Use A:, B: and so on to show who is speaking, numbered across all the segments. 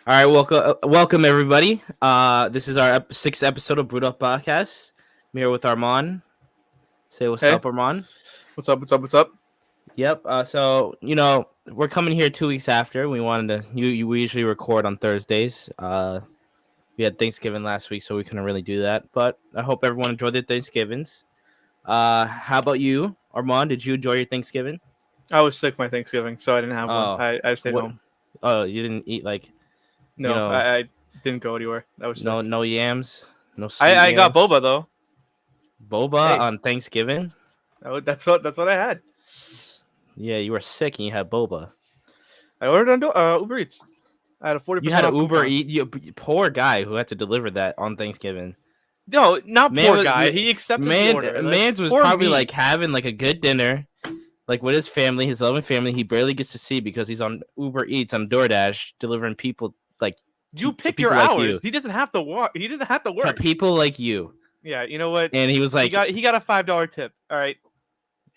A: All right, welcome everybody. This is our sixth episode of Brewed Up Podcast. I'm here with Armand. Say what's
B: Hey,
A: up, Armand.
B: what's up? What's up? What's up?
A: Yep. So we're coming here 2 weeks after. We wanted to. We usually record on Thursdays. We had Thanksgiving last week, so we couldn't really do that. But I hope everyone enjoyed their Thanksgivings. How about you, Armand? Did you enjoy your Thanksgiving?
B: I was sick my Thanksgiving, so I didn't have one.
A: Oh,
B: I stayed
A: what?
B: home.
A: Oh, you didn't eat you
B: No,
A: know,
B: I didn't go anywhere. I was sick.
A: no yams, no
B: I,
A: sweet
B: I got
A: yams.
B: boba though.
A: Boba
B: Hey,
A: on Thanksgiving.
B: that's what I had.
A: Yeah, you were sick and you had boba.
B: I ordered on Uber Eats. I had a
A: You
B: 40%
A: had an
B: off
A: Uber
B: coupon.
A: Eat. You poor guy who had to deliver that on Thanksgiving.
B: No, not
A: Man,
B: poor guy. He accepted the order. That's
A: Man's was
B: for
A: probably
B: me.
A: having a good dinner, with his family, his loving family. He barely gets to see because he's on Uber Eats on DoorDash delivering people
B: You
A: to
B: pick your
A: people like you,
B: hours. He doesn't have to work. He doesn't have to
A: to
B: work.
A: people like you.
B: Yeah, you know what?
A: And he was
B: He got a $5 tip. All right,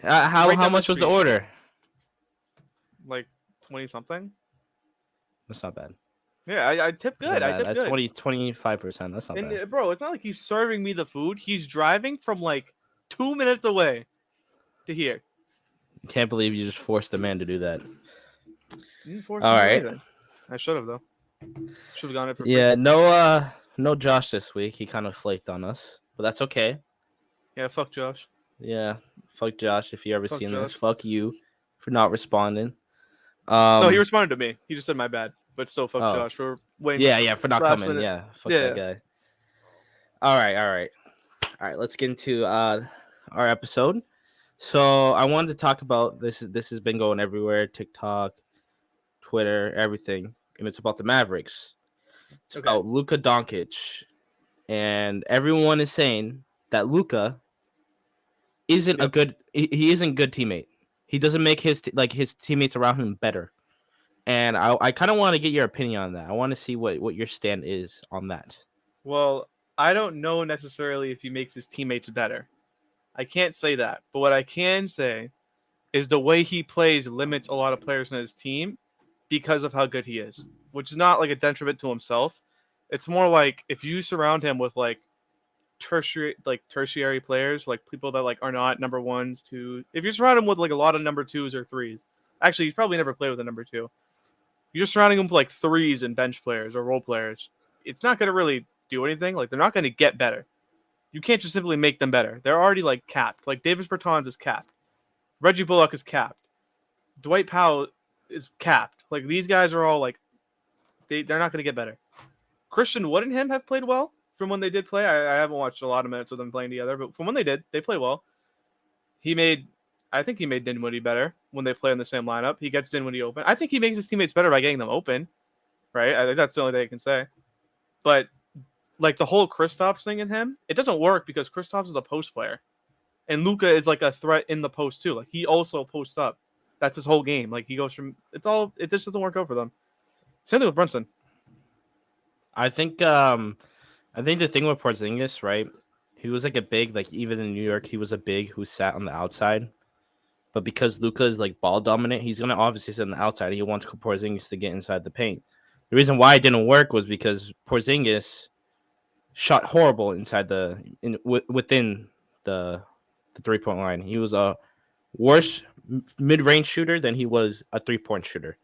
A: how
B: right down
A: much
B: the
A: was the
B: street.
A: order?
B: Like 20 something.
A: That's not bad.
B: Yeah, I tip
A: That's
B: good.
A: not
B: I
A: bad.
B: tip
A: That's
B: good.
A: 25%. That's not
B: And
A: bad.
B: bro, it's not like he's serving me the food. He's driving from 2 minutes away to here.
A: Can't believe you just forced the man to do that.
B: Didn't force
A: All
B: him to do
A: right.
B: anything. I should have though. Should have gone it for free.
A: Yeah, no Josh this week. He kind of flaked on us, but that's okay.
B: Yeah, fuck Josh.
A: Yeah, fuck Josh if you ever
B: Fuck
A: seen this.
B: Josh.
A: Fuck you for not responding.
B: No, he responded to me. He just said my bad, but still fuck
A: Oh,
B: Josh for waiting.
A: yeah, for not
B: Last
A: coming.
B: minute.
A: Yeah, fuck that
B: Yeah.
A: guy. All right. Let's get into our episode. So I wanted to talk about this. This has been going everywhere: TikTok, Twitter, everything, and it's about the Mavericks. It's
B: Okay.
A: about Luka Doncic, and everyone is saying that Luka isn't a
B: Yep.
A: good. He isn't a good teammate. He doesn't make his teammates around him better. And I kind of want to get your opinion on that. I want to see what your stand is on that.
B: Well, I don't know necessarily if he makes his teammates better. I can't say that, but what I can say is the way he plays limits a lot of players in his team because of how good he is, which is not like a detriment to himself. It's more like if you surround him with tertiary players, like people that are not number ones, two. If you surround him with a lot of number twos or threes, actually he's probably never played with a number two. You're surrounding him with threes and bench players or role players. It's not gonna really do anything. They're not gonna get better. You can't just simply make them better. They're already capped. Davis Bertans is capped. Reggie Bullock is capped. Dwight Powell is capped. These guys are all they're not going to get better. Christian Wood and him have played well from when they did play. I haven't watched a lot of minutes of them playing together, but from when they did, they play well. I think he made Dinwiddie better when they play in the same lineup. He gets Dinwiddie open. I think he makes his teammates better by getting them open, right? I think that's the only thing I can say. But the whole Kristaps thing in him, it doesn't work because Kristaps is a post player. And Luka is a threat in the post too. He also posts up. That's his whole game. He goes from it just doesn't work out for them. Same thing with Brunson.
A: I think the thing with Porzingis, right? He was a big, even in New York, he was a big who sat on the outside. But because Luka is ball dominant, he's gonna obviously sit on the outside. He wants Porzingis to get inside the paint. The reason why it didn't work was because Porzingis shot horrible within the 3-point line. He was a worse mid-range shooter than he was a 3-point shooter.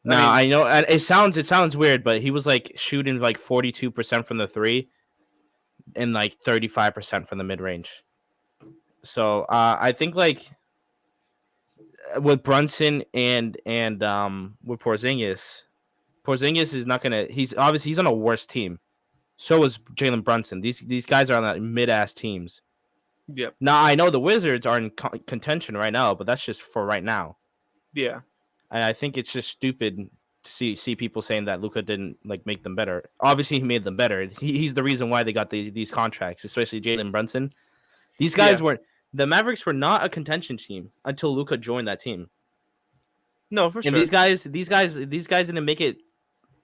A: Now I know it sounds weird, but he was shooting 42% from the three and 35% from the mid-range. So I think with Brunson and with Porzingis is not gonna. He's on a worse team. So is Jalen Brunson. These guys are on that mid-ass teams.
B: Yep.
A: Now I know the Wizards are in contention right now, but that's just for right now.
B: Yeah.
A: And I think it's just stupid to see people saying that Luka didn't make them better. Obviously, he made them better. He's the reason why they got these contracts, especially Jalen Brunson. These guys weren't. The Mavericks were not a contention team until Luka joined that team.
B: No, for
A: And
B: sure.
A: these guys didn't make it.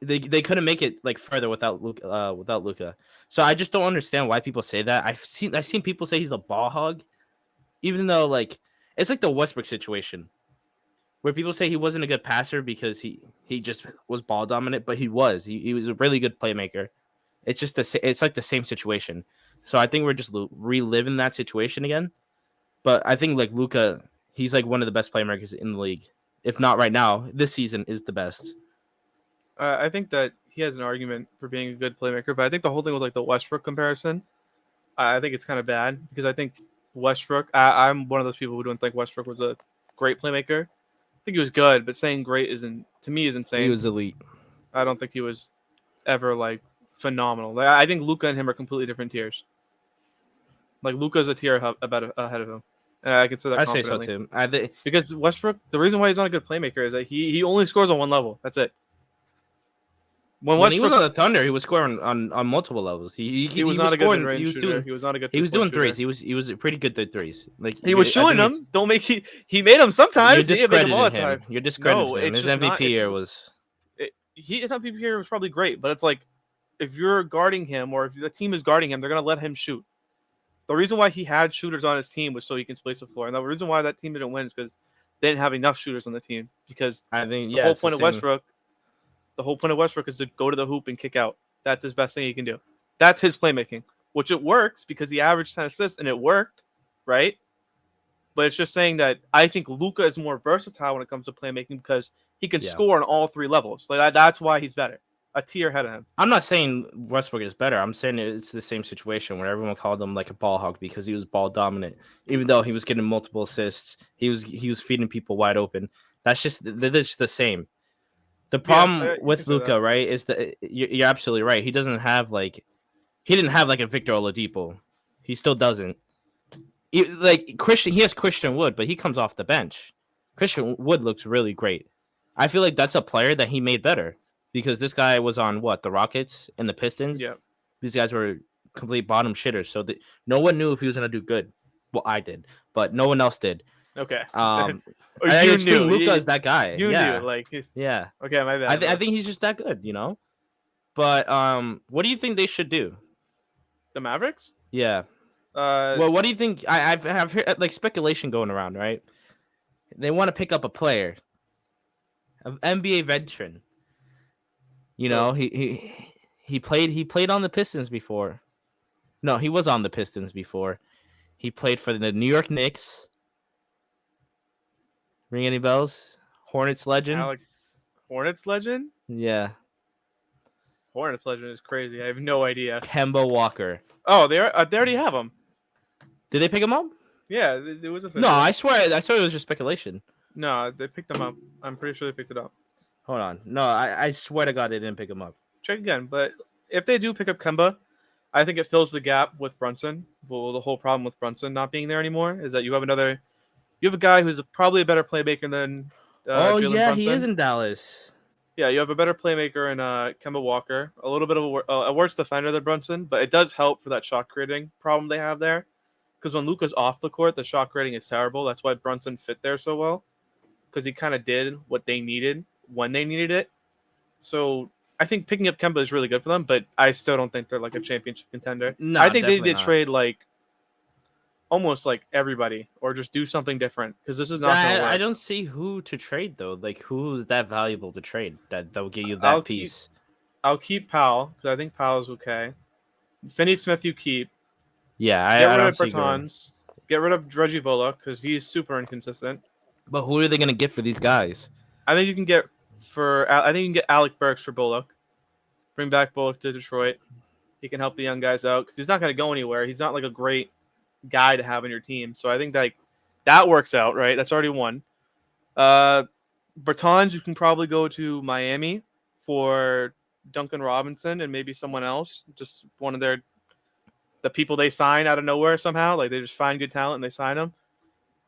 A: They couldn't make it further without Luka. So I just don't understand why people say that. I've seen people say he's a ball hog, even though it's the Westbrook situation. where people say he wasn't a good passer because he just was ball dominant, but he was. He was a really good playmaker. It's just it's like the same situation. So I think we're just reliving that situation again. But I think like Luka, he's like one of the best playmakers in the league. If not right now, this season is the best.
B: I think that he has an argument for being a good playmaker, but I think the whole thing with like the Westbrook comparison, I think it's kind of bad because I think Westbrook. I'm one of those people who don't think Westbrook was a great playmaker. I think he was good, but saying great isn't to me is insane.
A: He was elite.
B: I don't think he was ever like phenomenal. Like, I think Luka and him are completely different tiers. Like Luka's a tier ahead of him, and I can say that
A: I say so
B: confidently.
A: too.
B: Because Westbrook, the reason why he's not a good playmaker is that he only scores on one level. That's it.
A: When he was on the Thunder, he was scoring on multiple levels. He
B: was not a good range shooter. He was not a good.
A: He was doing threes. He was pretty good at threes. Like
B: he was shooting them. Don't make he made them sometimes.
A: You're discrediting
B: him all the
A: him.
B: time.
A: You're discrediting him. His MVP year was.
B: His MVP year was probably great, but it's like if you're guarding him or if the team is guarding him, they're gonna let him shoot. The reason why he had shooters on his team was so he can space the floor, and the reason why that team didn't win is because they didn't have enough shooters on the team. Because
A: I think
B: the whole point of Westbrook. The whole point of Westbrook is to go to the hoop and kick out. That's his best thing he can do. That's his playmaking, which it works because he averaged 10 assists and it worked, right? But it's just saying that I think Luka is more versatile when it comes to playmaking because he can score on all three levels. Like that's why he's better, a tier ahead of him.
A: I'm not saying Westbrook is better. I'm saying it's the same situation where everyone called him like a ball hog because he was ball dominant, even though he was getting multiple assists. He was feeding people wide open. That's just the same. The problem with Luka, right, is that you're absolutely right. He didn't have like a Victor Oladipo. He still doesn't. He has Christian Wood, but he comes off the bench. Christian Wood looks really great. I feel like that's a player that he made better because this guy was on the Rockets and the Pistons.
B: Yeah,
A: these guys were complete bottom shitters, so no one knew if he was gonna do good. Well, I did, but no one else did.
B: Okay.
A: I just think Luka is that guy.
B: You knew,
A: yeah.
B: Okay, my bad.
A: I think he's just that good, But what do you think they should do?
B: The Mavericks?
A: Yeah. Well, what do you think? I've heard like speculation going around, right? They want to pick up a player, an NBA veteran. He played on the Pistons before. No, he was on the Pistons before. He played for the New York Knicks. Ring any bells? Hornets legend?
B: Hornets legend?
A: Yeah.
B: Hornets legend is crazy. I have no idea.
A: Kemba Walker.
B: Oh, they already have him.
A: Did they pick him up?
B: Yeah, it was official.
A: No, I swear it was just speculation.
B: No, they picked him up. I'm pretty sure they picked it up.
A: Hold on. No, I swear to God they didn't pick him up.
B: Check again. But if they do pick up Kemba, I think it fills the gap with Brunson. Well, the whole problem with Brunson not being there anymore is that you have a guy who's probably a better playmaker than Jalen Brunson.
A: He is in Dallas.
B: Yeah, you have a better playmaker in Kemba Walker, a little bit of a worse defender than Brunson, but it does help for that shot creating problem they have there. Because when Luka's off the court, the shot creating is terrible. That's why Brunson fit there so well, because he kind of did what they needed when they needed it. So I think picking up Kemba is really good for them, but I still don't think they're like a championship contender.
A: No,
B: I think they need to
A: not.
B: trade almost like everybody or just do something different because this is not going to work.
A: I don't see who to trade though. Like who's that valuable to trade that will give you that piece?
B: I'll keep Powell because I think Powell's okay. Finney-Smith you keep.
A: Yeah,
B: I don't see Bertans. Get rid of Reggie Bullock because he's super inconsistent.
A: But who are they going to get for these guys?
B: I think you can get Alec Burks for Bullock. Bring back Bullock to Detroit. He can help the young guys out because he's not going to go anywhere. He's not like a great guy to have on your team. So I think that works out, right? That's already one. Bertans, you can probably go to Miami for Duncan Robinson and maybe someone else. Just one of the people they sign out of nowhere somehow. Like they just find good talent and they sign them.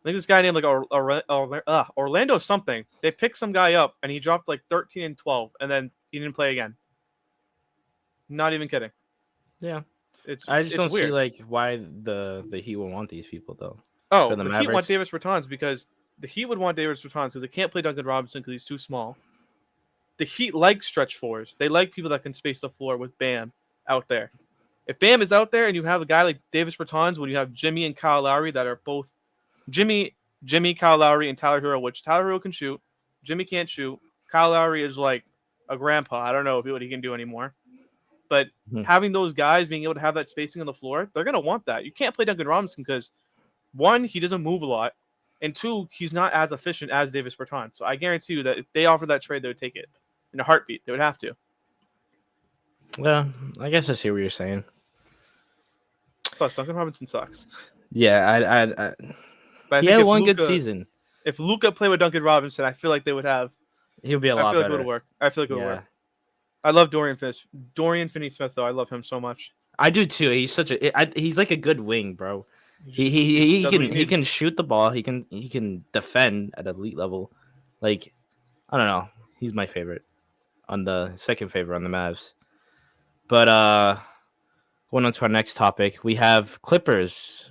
B: I think this guy named Orlando something. They picked some guy up and he dropped like 13 and 12 and then he didn't play again. Not even kidding.
A: Yeah. I just don't see like why the Heat would want these people though.
B: Oh, the Heat want Davis Bertans because the Heat would want Davis Bertans because they can't play Duncan Robinson because he's too small. The Heat like stretch fours. They like people that can space the floor with Bam out there. If Bam is out there and you have a guy like Davis Bertans, when you have Jimmy and Kyle Lowry that are both Jimmy Jimmy, Kyle Lowry, and Tyler Hero, which Tyler Hero can shoot. Jimmy can't shoot. Kyle Lowry is like a grandpa. I don't know what he can do anymore. But
A: Hmm.
B: having those guys being able to have that spacing on the floor, they're going to want that. You can't play Duncan Robinson because, one, he doesn't move a lot, and two, he's not as efficient as Davis Bertans. So I guarantee you that if they offered that trade, they would take it in a heartbeat. They would have to.
A: Well, I guess I see what you're saying.
B: Plus, Duncan Robinson sucks.
A: Yeah,
B: But I
A: he
B: think
A: had
B: if
A: one
B: Luka,
A: good season.
B: if Luka played with Duncan Robinson, I feel like they would have.
A: He'll be a
B: I
A: lot
B: feel like it
A: better.
B: would work. I feel like it would
A: Yeah,
B: work. I love Dorian Finney-Smith, though. I love him so much.
A: I do too. He's like a good wing, bro.
B: He
A: He
B: does what
A: can
B: you
A: he
B: need.
A: can shoot the ball. He can defend at elite level. Like, I don't know. He's my favorite on the second favorite on the Mavs. But going on to our next topic, we have Clippers.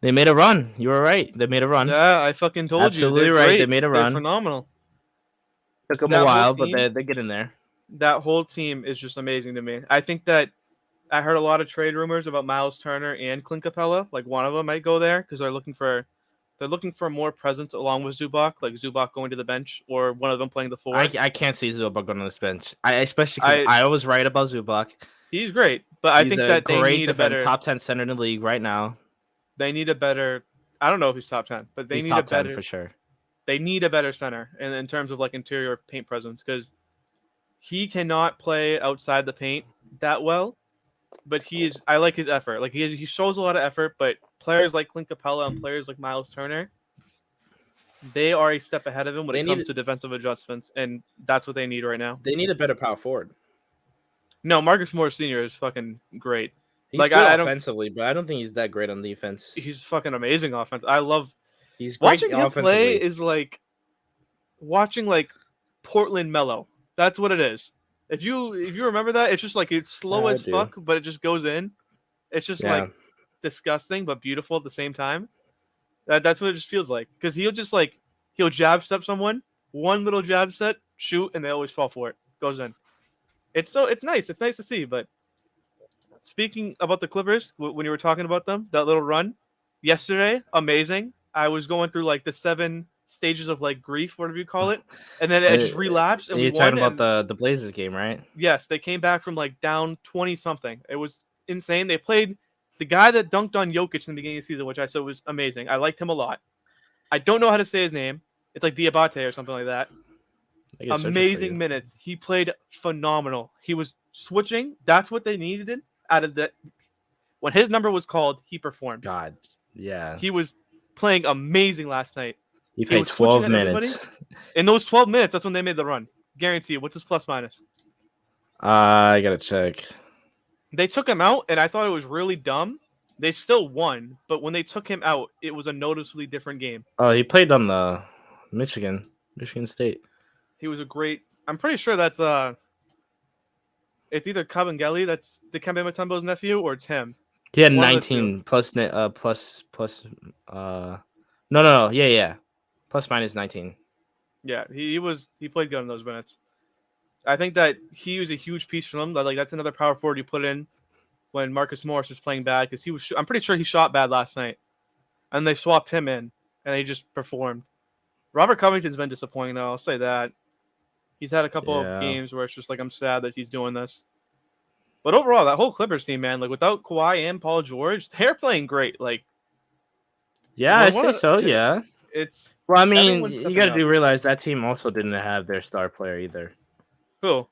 A: They made a run. You were right. They made a run.
B: Yeah, I fucking told you.
A: Absolutely
B: They're
A: right. They
B: great.
A: made a
B: They're
A: run.
B: phenomenal.
A: Took them a
B: That whole
A: while, but
B: team,
A: they're getting there.
B: that whole team is just amazing to me. I think that I heard a lot of trade rumors about Miles Turner and Clint Capella. Like one of them might go there because they're looking for more presence along with Zubac, like Zubac going to the bench or one of them playing the four.
A: I can't see Zubac going on this bench. Especially because
B: I
A: I was right about Zubac.
B: He's great, but I
A: He's
B: think
A: a
B: that they
A: great
B: need a better.
A: top 10 center in the league right now.
B: They need a better. I don't know if he's top 10, but they
A: He's
B: need
A: top
B: a
A: 10
B: better.
A: for sure.
B: They need a better center in terms of like interior paint presence because he cannot play outside the paint that well. But I like his effort. Like he shows a lot of effort. But players like Clint Capella and players like Miles Turner, they are a step ahead of him when it comes to defensive adjustments, and that's what they need right now.
A: They need a better power forward.
B: No, Marcus Morris Sr. is fucking great.
A: He's
B: like
A: good
B: I don't.
A: offensively, but I don't think he's that great on defense.
B: He's fucking amazing offense. I love
A: He's great
B: watching him
A: offensively.
B: play. Is like watching like Portland Mellow. That's what it is. If you remember that, it's just like it's slow
A: Yeah,
B: as fuck, but it just goes in. It's just
A: Yeah.
B: like disgusting but beautiful at the same time. That's what it just feels like. Because he'll jab step someone, one little jab set, shoot, and they always fall for it. Goes in. It's nice. It's nice to see. But speaking about the Clippers, when you were talking about them, that little run yesterday, amazing. I was going through like the 7 stages of like grief, whatever you call it, and then it just relapsed and we
A: You're
B: won.
A: talking about the Blazers game, right?
B: Yes, they came back from like down 20 something. It was insane. They played the guy that dunked on Jokic in the beginning of the season, which I said was amazing. I liked him a lot. I don't know how to say his name. It's like Diabate or something like that. Amazing minutes. He played phenomenal. He was switching. That's what they needed out of that. When his number was called, he performed.
A: God, yeah.
B: He was playing amazing last night.
A: He played 12 minutes.
B: In those 12 minutes, that's when they made the run. Guarantee. What's his plus minus?
A: I gotta check.
B: They took him out, and I thought it was really dumb. They still won, but when they took him out, it was a noticeably different game.
A: Oh, he played on the Michigan State.
B: He was a great. I'm pretty sure that's it's either Kabengele, that's the Kembe Mutombo's nephew, or it's him.
A: He had 19 plus. No. Yeah. Plus minus 19.
B: Yeah, he played good in those minutes. I think that he was a huge piece for them. Like that's another power forward you put in when Marcus Morris was playing bad because he was. I'm pretty sure he shot bad last night, and they swapped him in, and he just performed. Robert Covington's been disappointing though. I'll say that. He's had a couple of games where it's just like I'm sad that he's doing this. But overall, that whole Clippers team, man, like without Kawhi and Paul George, they're playing great. Like,
A: yeah, I say so. Yeah,
B: it's.
A: Well, I mean, you got to realize that team also didn't have their star player either.
B: Who?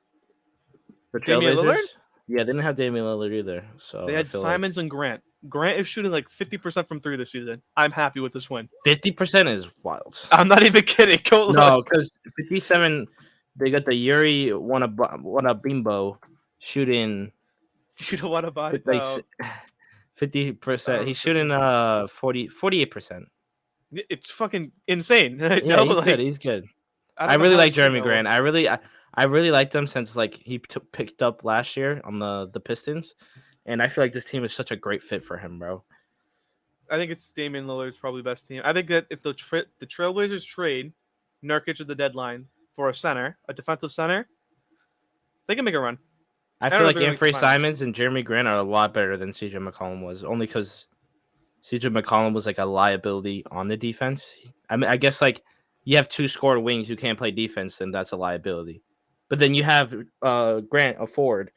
A: The Trailblazers. Yeah, they didn't have Damian Lillard either. So
B: they had Simons and Grant. Grant is shooting like 50% from 3 this season. I'm happy with this win.
A: 50% is wild.
B: I'm not even kidding. Go look.
A: No, because 57. They got the Yuri Wanabimbo shooting.
B: You don't want to buy
A: like 50%. He's shooting 48%.
B: It's fucking insane.
A: Yeah,
B: no,
A: he's
B: like,
A: good. He's good.
B: I
A: really like Jeremy Grant. I really liked him since like he picked up last year on the Pistons, and I feel like this team is such a great fit for him, bro.
B: I think it's Damian Lillard's probably best team. I think that if the Trailblazers trade Nurkic at the deadline for a defensive center, they can make a run.
A: I feel like Anthony Simons and Jeremy Grant are a lot better than CJ McCollum was, only because CJ McCollum was like a liability on the defense. I mean, I guess like you have two scored wings who can't play defense, then that's a liability. But then you have Grant, a forward,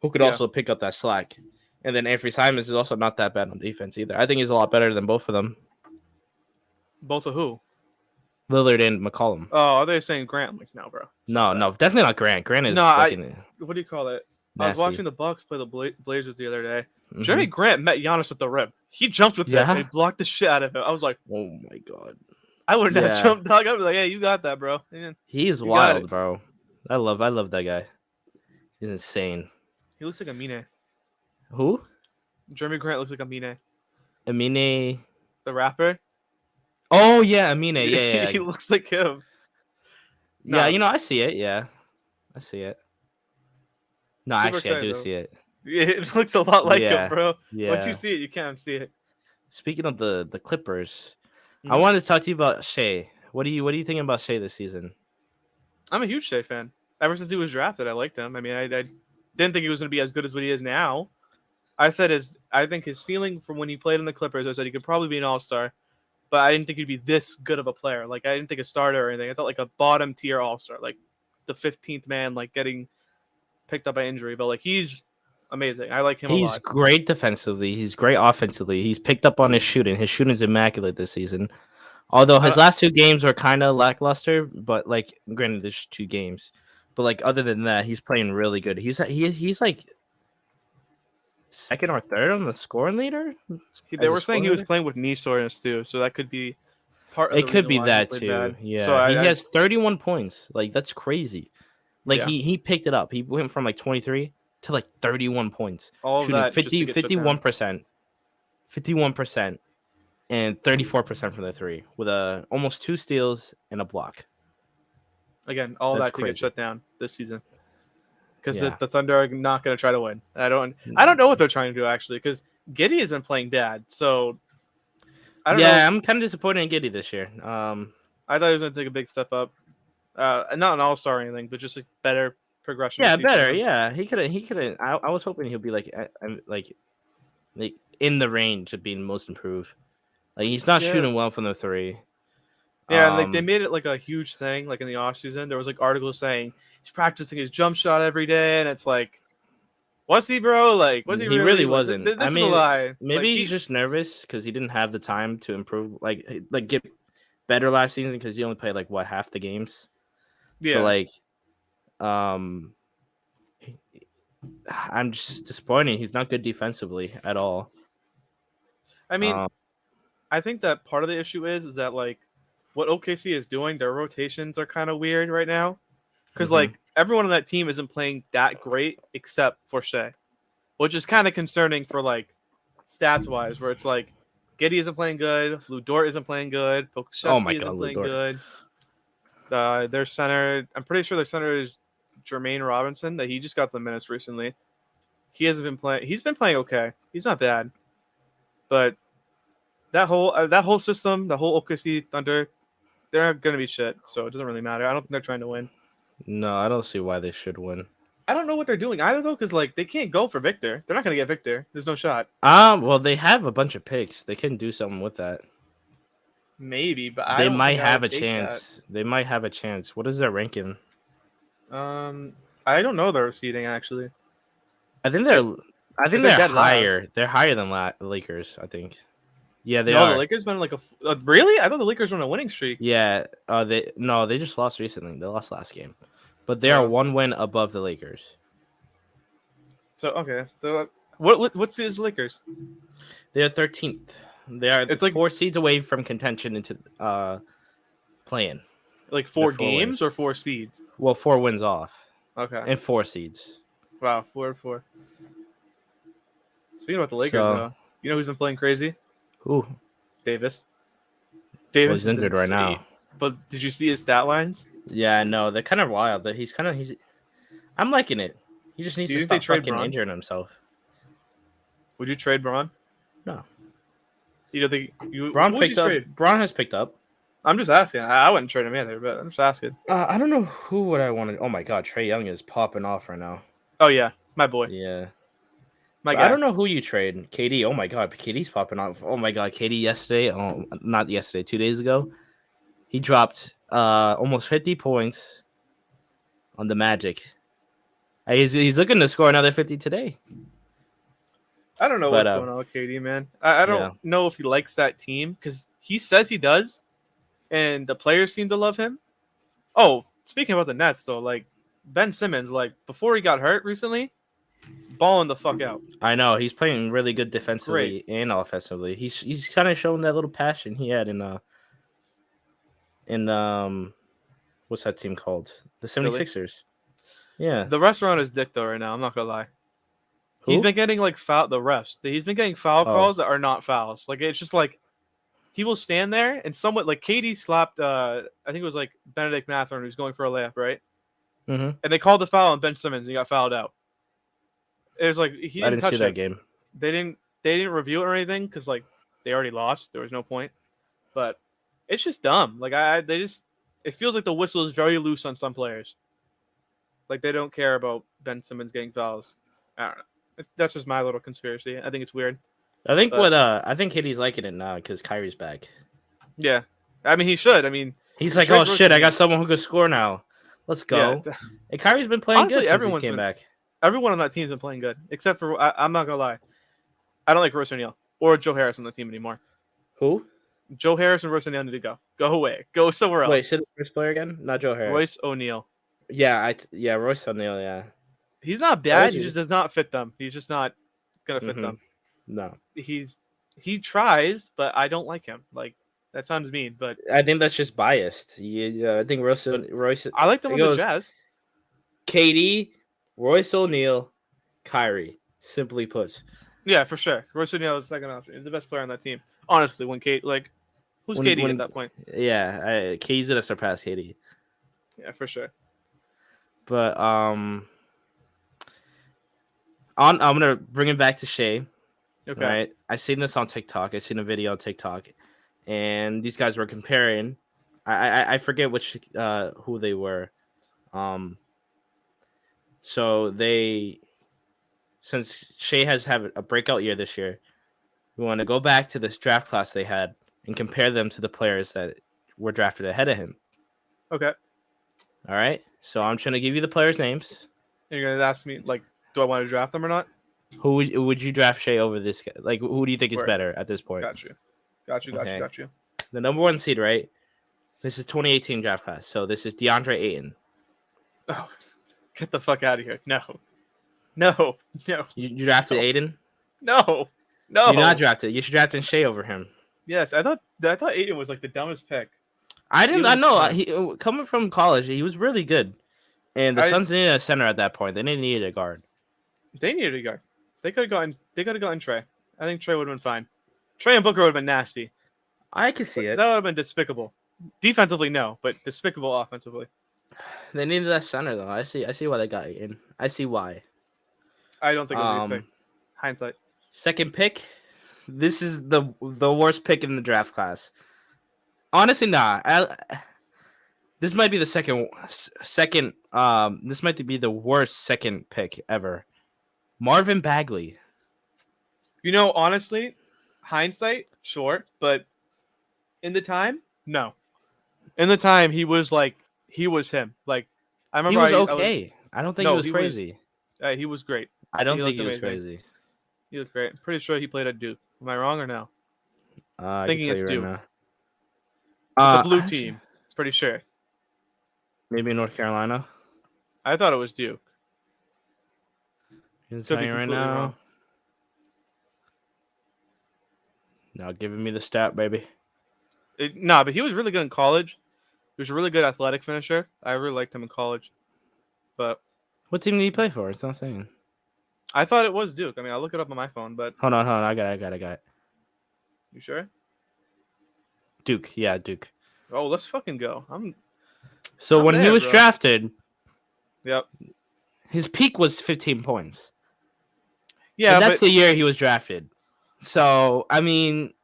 A: who could
B: Yeah.
A: also pick up that slack. And then Anthony Simons is also not that bad on defense either. I think he's a lot better than both of them,
B: Both of who?
A: Lillard and McCollum.
B: Oh, are they saying Grant? I'm like, no, bro. It's
A: No,
B: not
A: no,
B: that.
A: definitely not Grant. Grant is
B: No,
A: fucking
B: what do you call it? I was
A: nasty.
B: watching the Bucks play the Blazers the other day.
A: Mhm.
B: Jeremy Grant met Giannis at the rim. He jumped with it.
A: Yeah?
B: And he blocked the shit out of it. I was like,
A: Oh my god.
B: I wouldn't have
A: Yeah.
B: jumped, dog. I'd be like, hey, you got that, bro. Man,
A: He is
B: you got
A: wild,
B: it.
A: bro. I love that guy. He's insane.
B: He looks like Amine.
A: Who?
B: Jeremy Grant looks like Amine,
A: Amine.
B: the rapper.
A: Oh yeah, Amine. Yeah.
B: He looks like him.
A: Yeah,
B: No.
A: you know, I see it. Yeah, I see it. No,
B: Super
A: actually, I
B: excited,
A: do
B: bro.
A: see it.
B: It looks a lot like
A: Yeah,
B: him, bro.
A: Yeah.
B: Once you see it, you can't see it.
A: Speaking of the Clippers, I
B: Mhm.
A: wanted to talk to you about Shea. What do you thinking about Shea this season?
B: I'm a huge Shea fan. Ever since he was drafted, I liked him. I mean, I didn't think he was going to be as good as what he is now. I think his ceiling from when he played in the Clippers, I said he could probably be an all-star, but I didn't think he'd be this good of a player. Like, I didn't think a starter or anything. I thought like a bottom tier all-star, like the 15th man, like getting picked up by injury. But like, he's amazing. I like him a
A: He's
B: lot.
A: great defensively. He's great offensively. He's picked up on his shooting. His shooting's immaculate this season. Although his last two games were kind of lackluster, but like, granted, there's 2 games. But like, other than that, he's playing really good. He's like second or third on the scoring leader.
B: They were saying he was playing with knee soreness too, so that could be part of
A: It
B: the
A: could
B: reason
A: be
B: why
A: that
B: he played
A: too.
B: bad.
A: Yeah,
B: So
A: he has 31 points. Like, that's crazy. Like,
B: Yeah.
A: he picked it up. He went from like 23 to like 31 points,
B: all of
A: shooting
B: that just to get shut down.
A: 51%, and 34% from the three, with almost 2 steals and a block.
B: Again, all
A: That's
B: that to get
A: crazy.
B: shut down this season. Because
A: Yeah.
B: the Thunder are not going to try to win. I don't know what they're trying to do actually. Because Giddey has been playing bad, so I don't know.
A: I'm kind of disappointed in Giddey this year.
B: I thought he was going to take a big step up. Not an all-star or anything, but just a better progression.
A: Yeah,
B: this
A: better.
B: season.
A: Yeah, he could. I was hoping he'll be like in the range of being most improved. Like, he's not
B: Yeah.
A: shooting well from the 3.
B: Yeah, and like they made it like a huge thing. Like in the offseason, there was like articles saying he's practicing his jump shot every day, and it's like, was he, bro? Like, was he?
A: He really
B: Like,
A: wasn't.
B: This
A: I
B: is
A: mean,
B: a lie.
A: maybe
B: Like,
A: he's just nervous because he didn't have the time to improve, like get better last season, because he only played like half the games.
B: yeah.
A: So like, I'm just disappointed. He's not good defensively at all.
B: I mean, I think that part of the issue is that like what OKC is doing, their rotations are kind of weird right now, because like everyone on that team isn't playing that great except for Shea, which is kind of concerning for like stats wise, where it's like Giddey isn't playing good, Lou Dort isn't playing good, Pokusevski isn't playing good. Their center, I'm pretty sure their center is Jermaine Robinson. That he just got some minutes recently. He hasn't been playing. He's been playing okay. He's not bad, but that whole system, the whole OKC Thunder, they're gonna be shit. So it doesn't really matter. I don't think they're trying to win.
A: No, I don't see why they should win.
B: I don't know what they're doing either though, because like they can't go for Victor. They're not gonna get Victor. There's no shot.
A: Well, they have a bunch of picks. They can do something with that.
B: Maybe, but
A: they might have a chance. They might have a chance. What is their ranking?
B: I don't know their seeding actually.
A: I think they're higher.
B: Last.
A: They're higher than the Lakers, I think. Yeah, they
B: are.
A: The
B: Lakers been like really? I thought the Lakers were on a winning streak.
A: Yeah. They just lost recently. They lost last game, but they are 1 win above the Lakers.
B: So okay, so what seed is the Lakers?
A: They are 13th. They are. It's like 4 seeds away from contention into playing.
B: Like 4 games or 4 seeds?
A: Well, 4 wins off.
B: Okay.
A: And 4 seeds.
B: Wow, 4-4. Speaking about the Lakers, though, you know who's been playing crazy?
A: Who?
B: Davis. Davis
A: is injured right now.
B: But did you see his stat lines?
A: Yeah, no, they're kind of wild. He's. I'm liking it. He just needs to stop fucking injuring himself.
B: Would you trade Braun?
A: No.
B: You don't think
A: Braun picked up? Braun has picked up.
B: I'm just asking. I wouldn't trade him either, but I'm just asking.
A: I don't know who would I want to. Oh my God, Trae Young is popping off right now.
B: Oh yeah, my boy.
A: Yeah.
B: My
A: I
B: guy.
A: don't know who you trade. KD. Oh my god, KD's popping off. Oh my god, KD yesterday. Oh, not yesterday. 2 days ago, he dropped almost 50 points on the Magic. He's looking to score another 50 today.
B: I don't know
A: But
B: what's going on with KD, man. I don't
A: yeah,
B: know if he likes that team because he says he does, and the players seem to love him. Oh, speaking about the Nets, though, like Ben Simmons, like before he got hurt recently, balling the fuck out.
A: I know he's playing really good
B: Great.
A: defensively and offensively. He's kind of showing that little passion he had in what's that team called? The
B: Philly.
A: 76ers. Yeah.
B: The refs are on his dick though right now. I'm not gonna lie. He's
A: Who?
B: been getting like foul. The refs. He's been getting foul
A: Oh.
B: calls that are not fouls. Like it's just like he will stand there and somewhat like KD slapped. I think it was like Benedict Mathurin who's going for a layup, right?
A: Mm-hmm.
B: And they called the foul on Ben Simmons and he got fouled out. It was like he
A: I
B: didn't
A: didn't see
B: touch
A: that
B: him.
A: game.
B: They didn't review it or anything because like they already lost. There was no point. But it's just dumb. Like they just it feels like the whistle is very loose on some players. Like they don't care about Ben Simmons getting fouls. I don't know. That's just my little conspiracy. I think it's weird. But
A: I think KD's liking it now because Kyrie's back.
B: yeah, I mean he should. I mean
A: He's
B: the
A: like, oh
B: trade
A: shit, I
B: rotation-
A: got someone who can score now. Let's
B: yeah.
A: go. And Kyrie's been playing
B: Honestly,
A: good since he came back.
B: everyone on that team's been playing good except for I'm not gonna lie. I don't like Royce O'Neal or Joe Harris on the team anymore.
A: Who?
B: Joe Harris and Royce O'Neal need to go. Go away. Go somewhere else.
A: Wait, say the first player again? Not Joe Harris.
B: Royce O'Neal.
A: Yeah, Royce O'Neal. Yeah.
B: He's not bad. He just does not fit them. He's just not gonna fit them.
A: No,
B: He tries, but I don't like him. Like that sounds mean, but
A: I think that's just biased. Yeah, I think Royce.
B: I like them
A: It
B: on the
A: goes
B: Jazz.
A: KD, Royce O'Neal, Kyrie. Simply put.
B: Yeah, for sure. Royce O'Neal is the second option. He's the best player on that team. Honestly, when Kate like who's KD at that point?
A: Yeah, KD's gonna surpass KD.
B: Yeah, for sure.
A: But I'm gonna bring it back to Shea.
B: Okay.
A: Right, I seen this on TikTok. I seen a video on TikTok, and these guys were comparing. I forget which who they were. So since Shea has had a breakout year this year, we want to go back to this draft class they had and compare them to the players that were drafted ahead of him.
B: Okay.
A: All right. So I'm trying to give you the players' names.
B: You're gonna ask me like, do I want to draft them or not?
A: Who would you draft Shea over this guy? Like, who do you think is
B: Word.
A: better at this point?
B: Got you.
A: Okay.
B: Got you.
A: The number one seed, right? This is 2018 draft class. So this is DeAndre Ayton.
B: Oh, get the fuck out of here. No.
A: You drafted Ayton?
B: No.
A: You're not drafted. You should draft Shea over him.
B: Yes, I thought Ayton was like the dumbest pick.
A: I know. He coming from college, he was really good. And the Suns needed a center at that point. They didn't need a guard.
B: They needed a guard. They could have gotten Trey. I think Trey would have been fine. Trey and Booker would have been nasty.
A: I can see it.
B: That would have been despicable. Defensively, no, but despicable offensively.
A: They needed that center though. I see why they got Ayton. I see why.
B: I don't think it was a good pick. Hindsight.
A: Second pick. This is the worst pick in the draft class. Honestly, nah. This might be the second. This might be the worst second pick ever. Marvin Bagley.
B: You know, honestly, hindsight, sure, but in the time, no. In the time, he was him. Like I remember,
A: he was okay. I don't think he was crazy.
B: He was great.
A: I don't think he was crazy.
B: He was great. I'm pretty sure he played at Duke. Am I wrong or no?
A: Thinking
B: it's Duke.
A: Right
B: the blue team. Pretty sure.
A: Maybe North Carolina.
B: I thought it was Duke.
A: Could be right now. Wrong. Now giving me the stat, baby.
B: But he was really good in college. He was a really good athletic finisher. I really liked him in college. But
A: what team did he play for? It's not saying.
B: I thought it was Duke. I mean, I'll look it up on my phone, but
A: hold on. I got it.
B: You sure?
A: Duke. Yeah, Duke.
B: Oh, let's fucking go.
A: So when he was drafted,
B: yep,
A: his peak was 15 points.
B: Yeah,
A: and that's the year he was drafted. So I mean,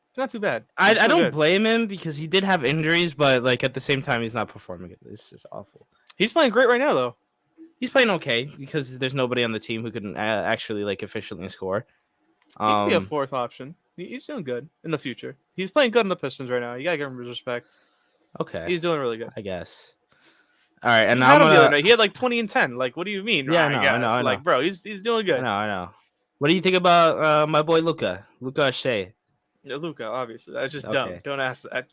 B: it's not too bad.
A: I don't blame him because he did have injuries, but like at the same time, he's not performing. It's just awful.
B: He's playing great right now, though.
A: He's playing okay because there's nobody on the team who can actually like efficiently score.
B: He could be a
A: Um,
B: fourth option. He's doing good in the future. He's playing good in the Pistons right now. You gotta give him his respect.
A: okay,
B: He's doing really good.
A: I guess. All right, and
B: You
A: now I'm
B: had him the other
A: gonna.
B: night. He had like 20 and 10. Like, what do you mean?
A: Yeah,
B: I guess.
A: I know,
B: Like, bro, he's doing good.
A: I know. What do you think about my boy Luka? Luka Shea.
B: Yeah, Luka, obviously, that's just dumb.
A: Okay.
B: Don't ask that.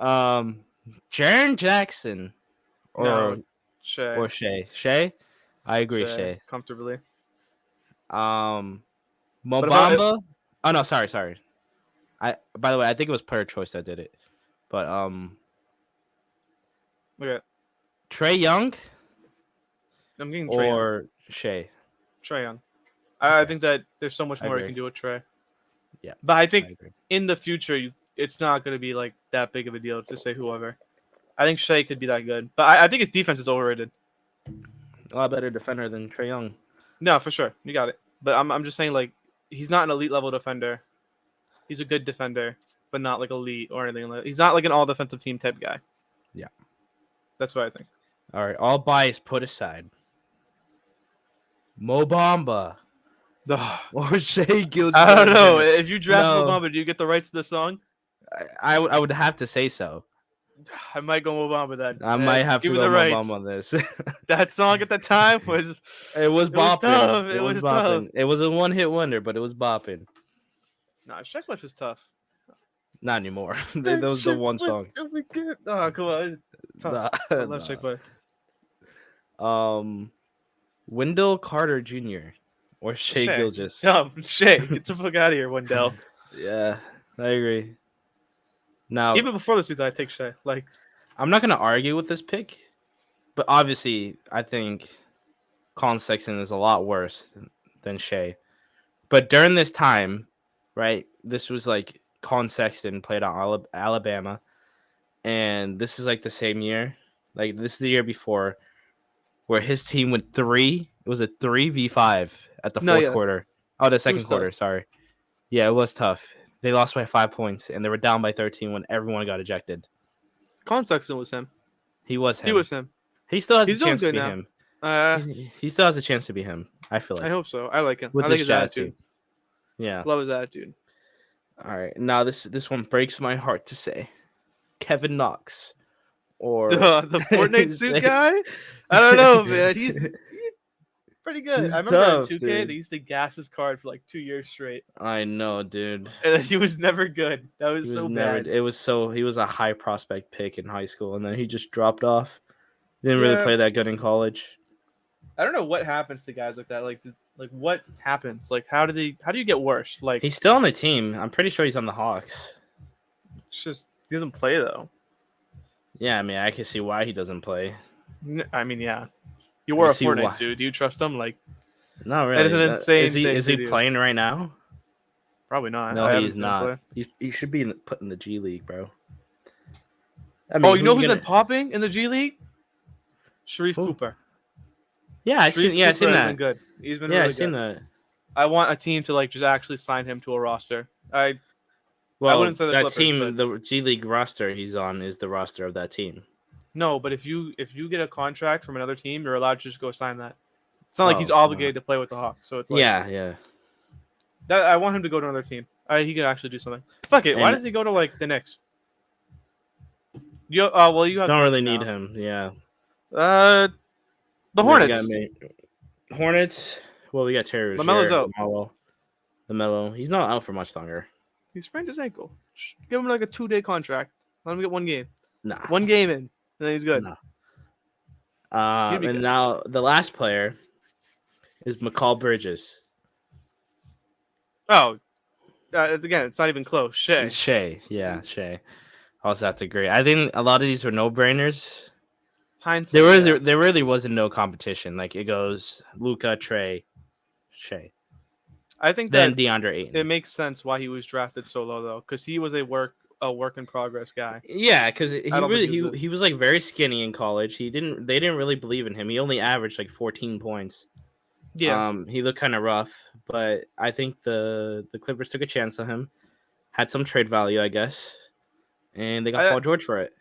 A: um, Jaren Jackson or
B: No, Shea,
A: Shea. Shea. I agree,
B: Shea,
A: Shea.
B: comfortably.
A: Um,
B: But if I,
A: Mobamba. Oh no, sorry. I by the way, I think it was player choice that did it. But
B: okay,
A: Trey Young
B: I'm getting Trae Young.
A: or Shea.
B: Trae Young. I
A: Okay,
B: think that there's so much
A: I
B: more you
A: agree.
B: can do with Trey.
A: Yeah,
B: But I
A: I
B: think
A: agree.
B: in the future, it's not going to be like that big of a deal to say whoever. I think Shea could be that good, but I think his defense is overrated.
A: A lot better defender than Trey Young.
B: No, for sure, you got it. But I'm just saying like he's not an elite level defender. He's a good defender, but not like elite or anything like. He's not like an all defensive team type guy.
A: Yeah.
B: That's what I think.
A: All right, all bias put aside. Mobamba
B: Ugh.
A: or Shea Gilgeous.
B: I don't know. If you draft
A: No.
B: Mobamba, do you get the rights to the song?
A: I would have to say so.
B: I might go Mobamba then.
A: I might have
B: Give
A: to
B: me
A: go
B: the
A: Mobamba
B: rights.
A: on this.
B: That song at the time was
A: It was bopping.
B: tough.
A: It was
B: tough.
A: bopping. It was a one-hit wonder, but it was bopping.
B: Nah, Checklist was tough.
A: Not anymore. That was the one song.
B: Oh, come on. It's tough. I love
A: Nah.
B: Checklist.
A: Wendell Carter Jr. or Shea Gilgeous.
B: Dumb. Shea. Get the fuck out of here, Wendell.
A: Yeah, I agree. Now,
B: Even before this season, I take Shea. Like,
A: I'm not gonna argue with this pick, but obviously, I think Colin Sexton is a lot worse than Shea. But during this time, right, this was like Colin Sexton played on Alabama, and this is like the same year. Like this is the year before, where his team went 3. It was a 3v5 at the fourth quarter. Oh, the second quarter.
B: tough.
A: Sorry. Yeah, it was tough. They lost by 5 points, and they were down by 13 when everyone got ejected.
B: Colin Sexton was him.
A: He was him.
B: He was him.
A: He still has
B: He's
A: a chance to
B: doing
A: be
B: good now.
A: him. He still has a chance to be him. I feel like.
B: I hope so. I like him.
A: With
B: I
A: this
B: like his
A: Jazz
B: attitude.
A: team. Yeah.
B: Love his attitude.
A: All right. Now this one breaks my heart to say. Kevin Knox or
B: The Fortnite suit guy? I don't know, man. He's pretty good.
A: He's
B: I remember
A: tough,
B: in 2K,
A: dude.
B: they used to gas his card for like 2 years straight.
A: I know, dude.
B: And then he was never good. That was so bad.
A: He was a high prospect pick in high school, and then he just dropped off. Didn't really play that good in college.
B: I don't know what happens to guys like that. Like what happens? Like how do you get worse? Like
A: He's still on the team. I'm pretty sure he's on the Hawks.
B: it's just he doesn't play though.
A: Yeah, I mean, I can see why he doesn't play.
B: I mean, yeah. You wore a
A: see why.
B: Fortnite suit. Do you trust him? Like
A: Not really.
B: that is an insane thing.
A: Is he playing right now?
B: Probably not.
A: No, he's not. He should be put in the G League, bro. I mean,
B: you know who's been popping in the G League? Sharif Cooper.
A: Yeah, I seen that.
B: Been good. He's been really good.
A: I seen that.
B: I want a team to like just actually sign him to a roster. I wouldn't say the
A: that
B: Clippers,
A: team,
B: but...
A: the G League roster he's on is the roster of that team.
B: No, but if you get a contract from another team, you're allowed to just go sign that. It's not like he's obligated to play with the Hawks. So it's like
A: yeah.
B: That I want him to go to another team. He can actually do something. Fuck it. Why does he go to like the Knicks? You have
A: don't really need him. Yeah.
B: The Hornets.
A: Hornets. Well, we got Terry
B: LaMelo's out.
A: LaMelo. He's not out for much longer.
B: He sprained his ankle. Give him like a 2-day contract. Let him get 1 game.
A: Nah.
B: 1 game in, and then he's good.
A: Nah. And now the last player is McCall Bridges.
B: Oh, again, it's not even close. Shea.
A: Yeah, Shea. I also have to agree. I think a lot of these were no-brainers.
B: Hindsight,
A: there really wasn't no competition. Like it goes Luka, Trey, Shea.
B: I think
A: then
B: that
A: DeAndre Ayton.
B: It makes sense why he was drafted so low though, because he was a work in progress guy.
A: Yeah, because he was like very skinny in college. They didn't really believe in him. He only averaged like 14 points.
B: Yeah.
A: He looked kind of rough, but I think the Clippers took a chance on him. Had some trade value, I guess, and they got Paul George for it.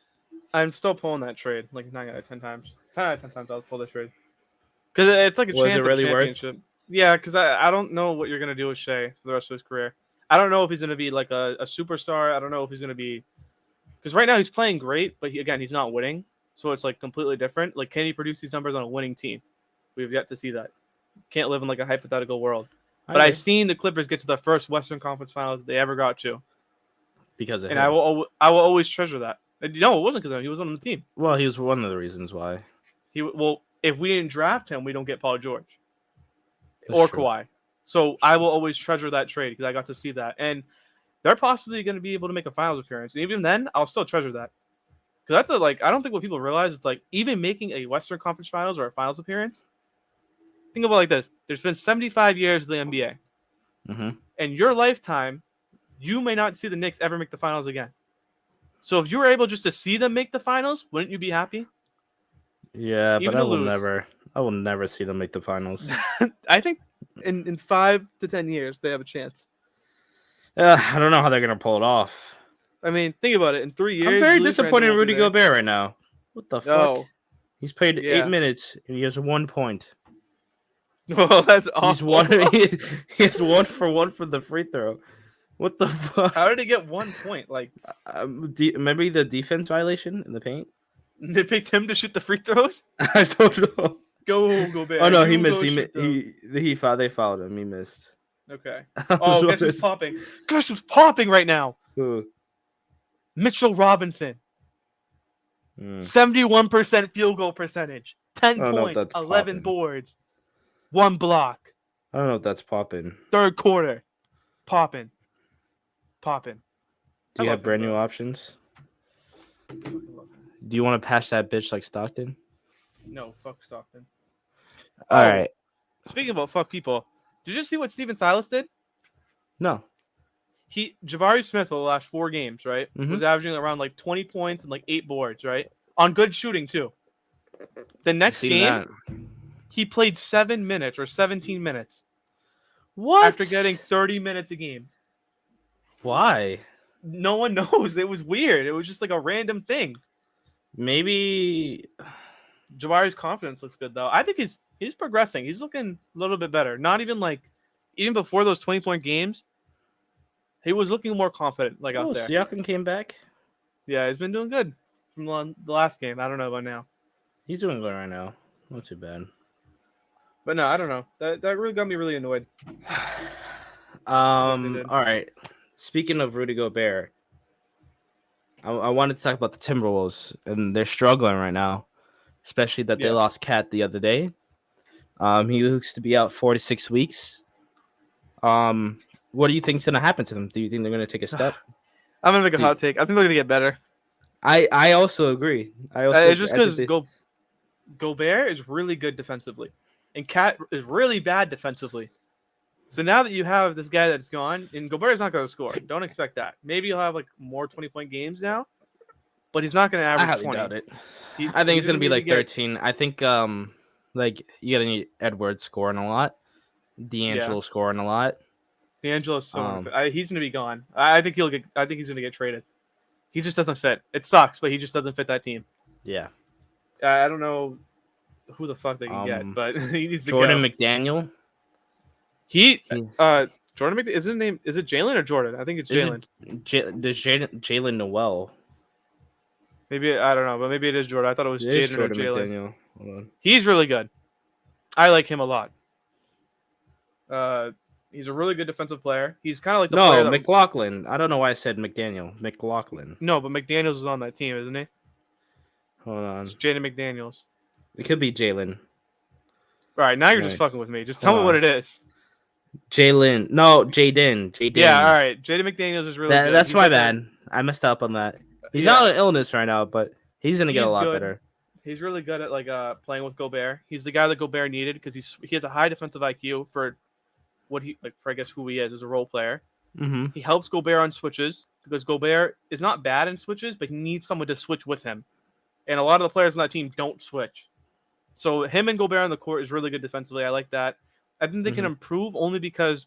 B: I'm still pulling that trade like 9 out of 10 times. 10 out of 10 times I'll pull this trade. Because it's like a
A: Was it
B: chance
A: really
B: at a
A: worth?
B: championship. Yeah, because I don't know what you're going to do with Shea for the rest of his career. I don't know if he's going to be like a superstar. I don't know if he's going to be... Because right now he's playing great, but he's not winning. So it's like completely different. Like, can he produce these numbers on a winning team? We've yet to see that. Can't live in like a hypothetical world. But I've seen the Clippers get to the first Western Conference Finals they ever got to.
A: Because of
B: and
A: him.
B: I will always treasure that. No, it wasn't because of him. He was on the team.
A: Well, he was one of the reasons why.
B: If we didn't draft him, we don't get Paul George
A: That's
B: or
A: true.
B: Kawhi. So I will always treasure that trade because I got to see that. And they're possibly going to be able to make a finals appearance. And even then, I'll still treasure that. Because that's I don't think what people realize is like even making a Western Conference Finals or a finals appearance. Think about it like this. There's been 75 years of the NBA.
A: Mm-hmm.
B: In your lifetime, you may not see the Knicks ever make the finals again. So if you were able just to see them make the finals, wouldn't you be happy?
A: Yeah,
B: Even
A: but
B: to lose.
A: I will never see them make the finals.
B: I think in 5 to 10 years they have a chance.
A: I don't know how they're gonna pull it off.
B: I mean, think about it. In 3 years,
A: I'm very
B: Julius Randle
A: disappointed in
B: won't be
A: Rudy
B: there.
A: Gobert right now. What the fuck?
B: Oh,
A: He's played
B: yeah.
A: 8 minutes and he has 1 point.
B: Well, that's awful.
A: He's one. He has 1 for 1 for the free throw. What the fuck?
B: How did he get 1 point? Like,
A: maybe the defense violation in the paint.
B: they picked him to shoot the free throws.
A: I don't know.
B: Go Gobert.
A: Oh no, he
B: You
A: missed.
B: go shoot those.
A: They fouled him. He missed.
B: Okay.
A: I
B: Oh,
A: was
B: guess who's
A: wondering-
B: popping? Guess who's popping right now?
A: Who?
B: Mitchell Robinson. 71% field goal percentage. 10
A: I don't know if
B: points.
A: that's
B: 11
A: popping.
B: boards. 1 block.
A: I don't know if that's popping.
B: Third quarter. Popping.
A: Do you have brand new options? Do you want to pass that bitch like Stockton?
B: No, fuck Stockton.
A: All
B: Oh,
A: right.
B: Speaking about fuck people, did you see what Steven Silas did?
A: No.
B: Jabari Smith over the last 4 games, right?
A: Mhm.
B: Was averaging around like 20 points and like 8 boards, right? On good shooting too. The next
A: Seen
B: game,
A: that.
B: he played 7 minutes or 17 minutes
A: What?
B: after getting 30 minutes a game.
A: Why?
B: No one knows. It was weird. It was just like a random thing.
A: Maybe.
B: Jabari's confidence looks good though. I think he's progressing. He's looking a little bit better. Not even even before those 20-point games, he was looking more confident out there.
A: Siakam came back.
B: Yeah, he's been doing good from the last game. I don't know about now.
A: He's doing good right now. Not too bad.
B: But no, I don't know. That really got me really annoyed.
A: All right. Speaking of Rudy Gobert, I wanted to talk about the Timberwolves, and they're struggling right now, especially that they lost Cat the other day. He looks to be out 4 to 6 weeks. What do you think is going to happen to them? Do you think they're going to take a step?
B: I'm gonna make a hot take. I think they're gonna get better.
A: I also agree.
B: It's just because Gobert is really good defensively, and Cat is really bad defensively. So now that you have this guy that's gone, and Gobert's not going to score. Don't expect that. Maybe he'll have more 20-point games now, but he's not going to average
A: I highly
B: 20.
A: doubt it. I think it's going to be like 13. I think you got to need Edwards scoring a lot, D'Angelo scoring a lot.
B: D'Angelo's he's going to be gone. I think he's going to get traded. He just doesn't fit. It sucks, but he just doesn't fit that team.
A: Yeah.
B: I don't know who the fuck they can get, but he needs to go.
A: Jordan McDaniel.
B: Jordan McDaniel, is his name? Is it Jalen or Jordan? I think it's Jalen.
A: There's Jalen Noel.
B: Maybe I don't know, but maybe it is Jordan. I thought it was Jaden or Jalen.
A: McDaniel. Hold on.
B: He's really good. I like him a lot. He's a really good defensive player. He's kind of like the player that...
A: McLaughlin. I don't know why I said McDaniel. McLaughlin.
B: No, but McDaniels is on that team, isn't he?
A: Hold on.
B: It's Jaden McDaniels.
A: It could be Jalen.
B: All right, now you're just fucking with me. Just tell me what it is.
A: Jalen. No, Jaden.
B: Yeah, all right. Jaden McDaniels is really good.
A: That's my bad. I messed up on that. He's out of illness right now, but he's going to get a lot better.
B: He's really good at playing with Gobert. He's the guy that Gobert needed because he has a high defensive IQ for what I guess who he is as a role player.
A: Mm-hmm.
B: He helps Gobert on switches because Gobert is not bad in switches, but he needs someone to switch with him. And a lot of the players on that team don't switch. So him and Gobert on the court is really good defensively. I like that. I think they can improve only because,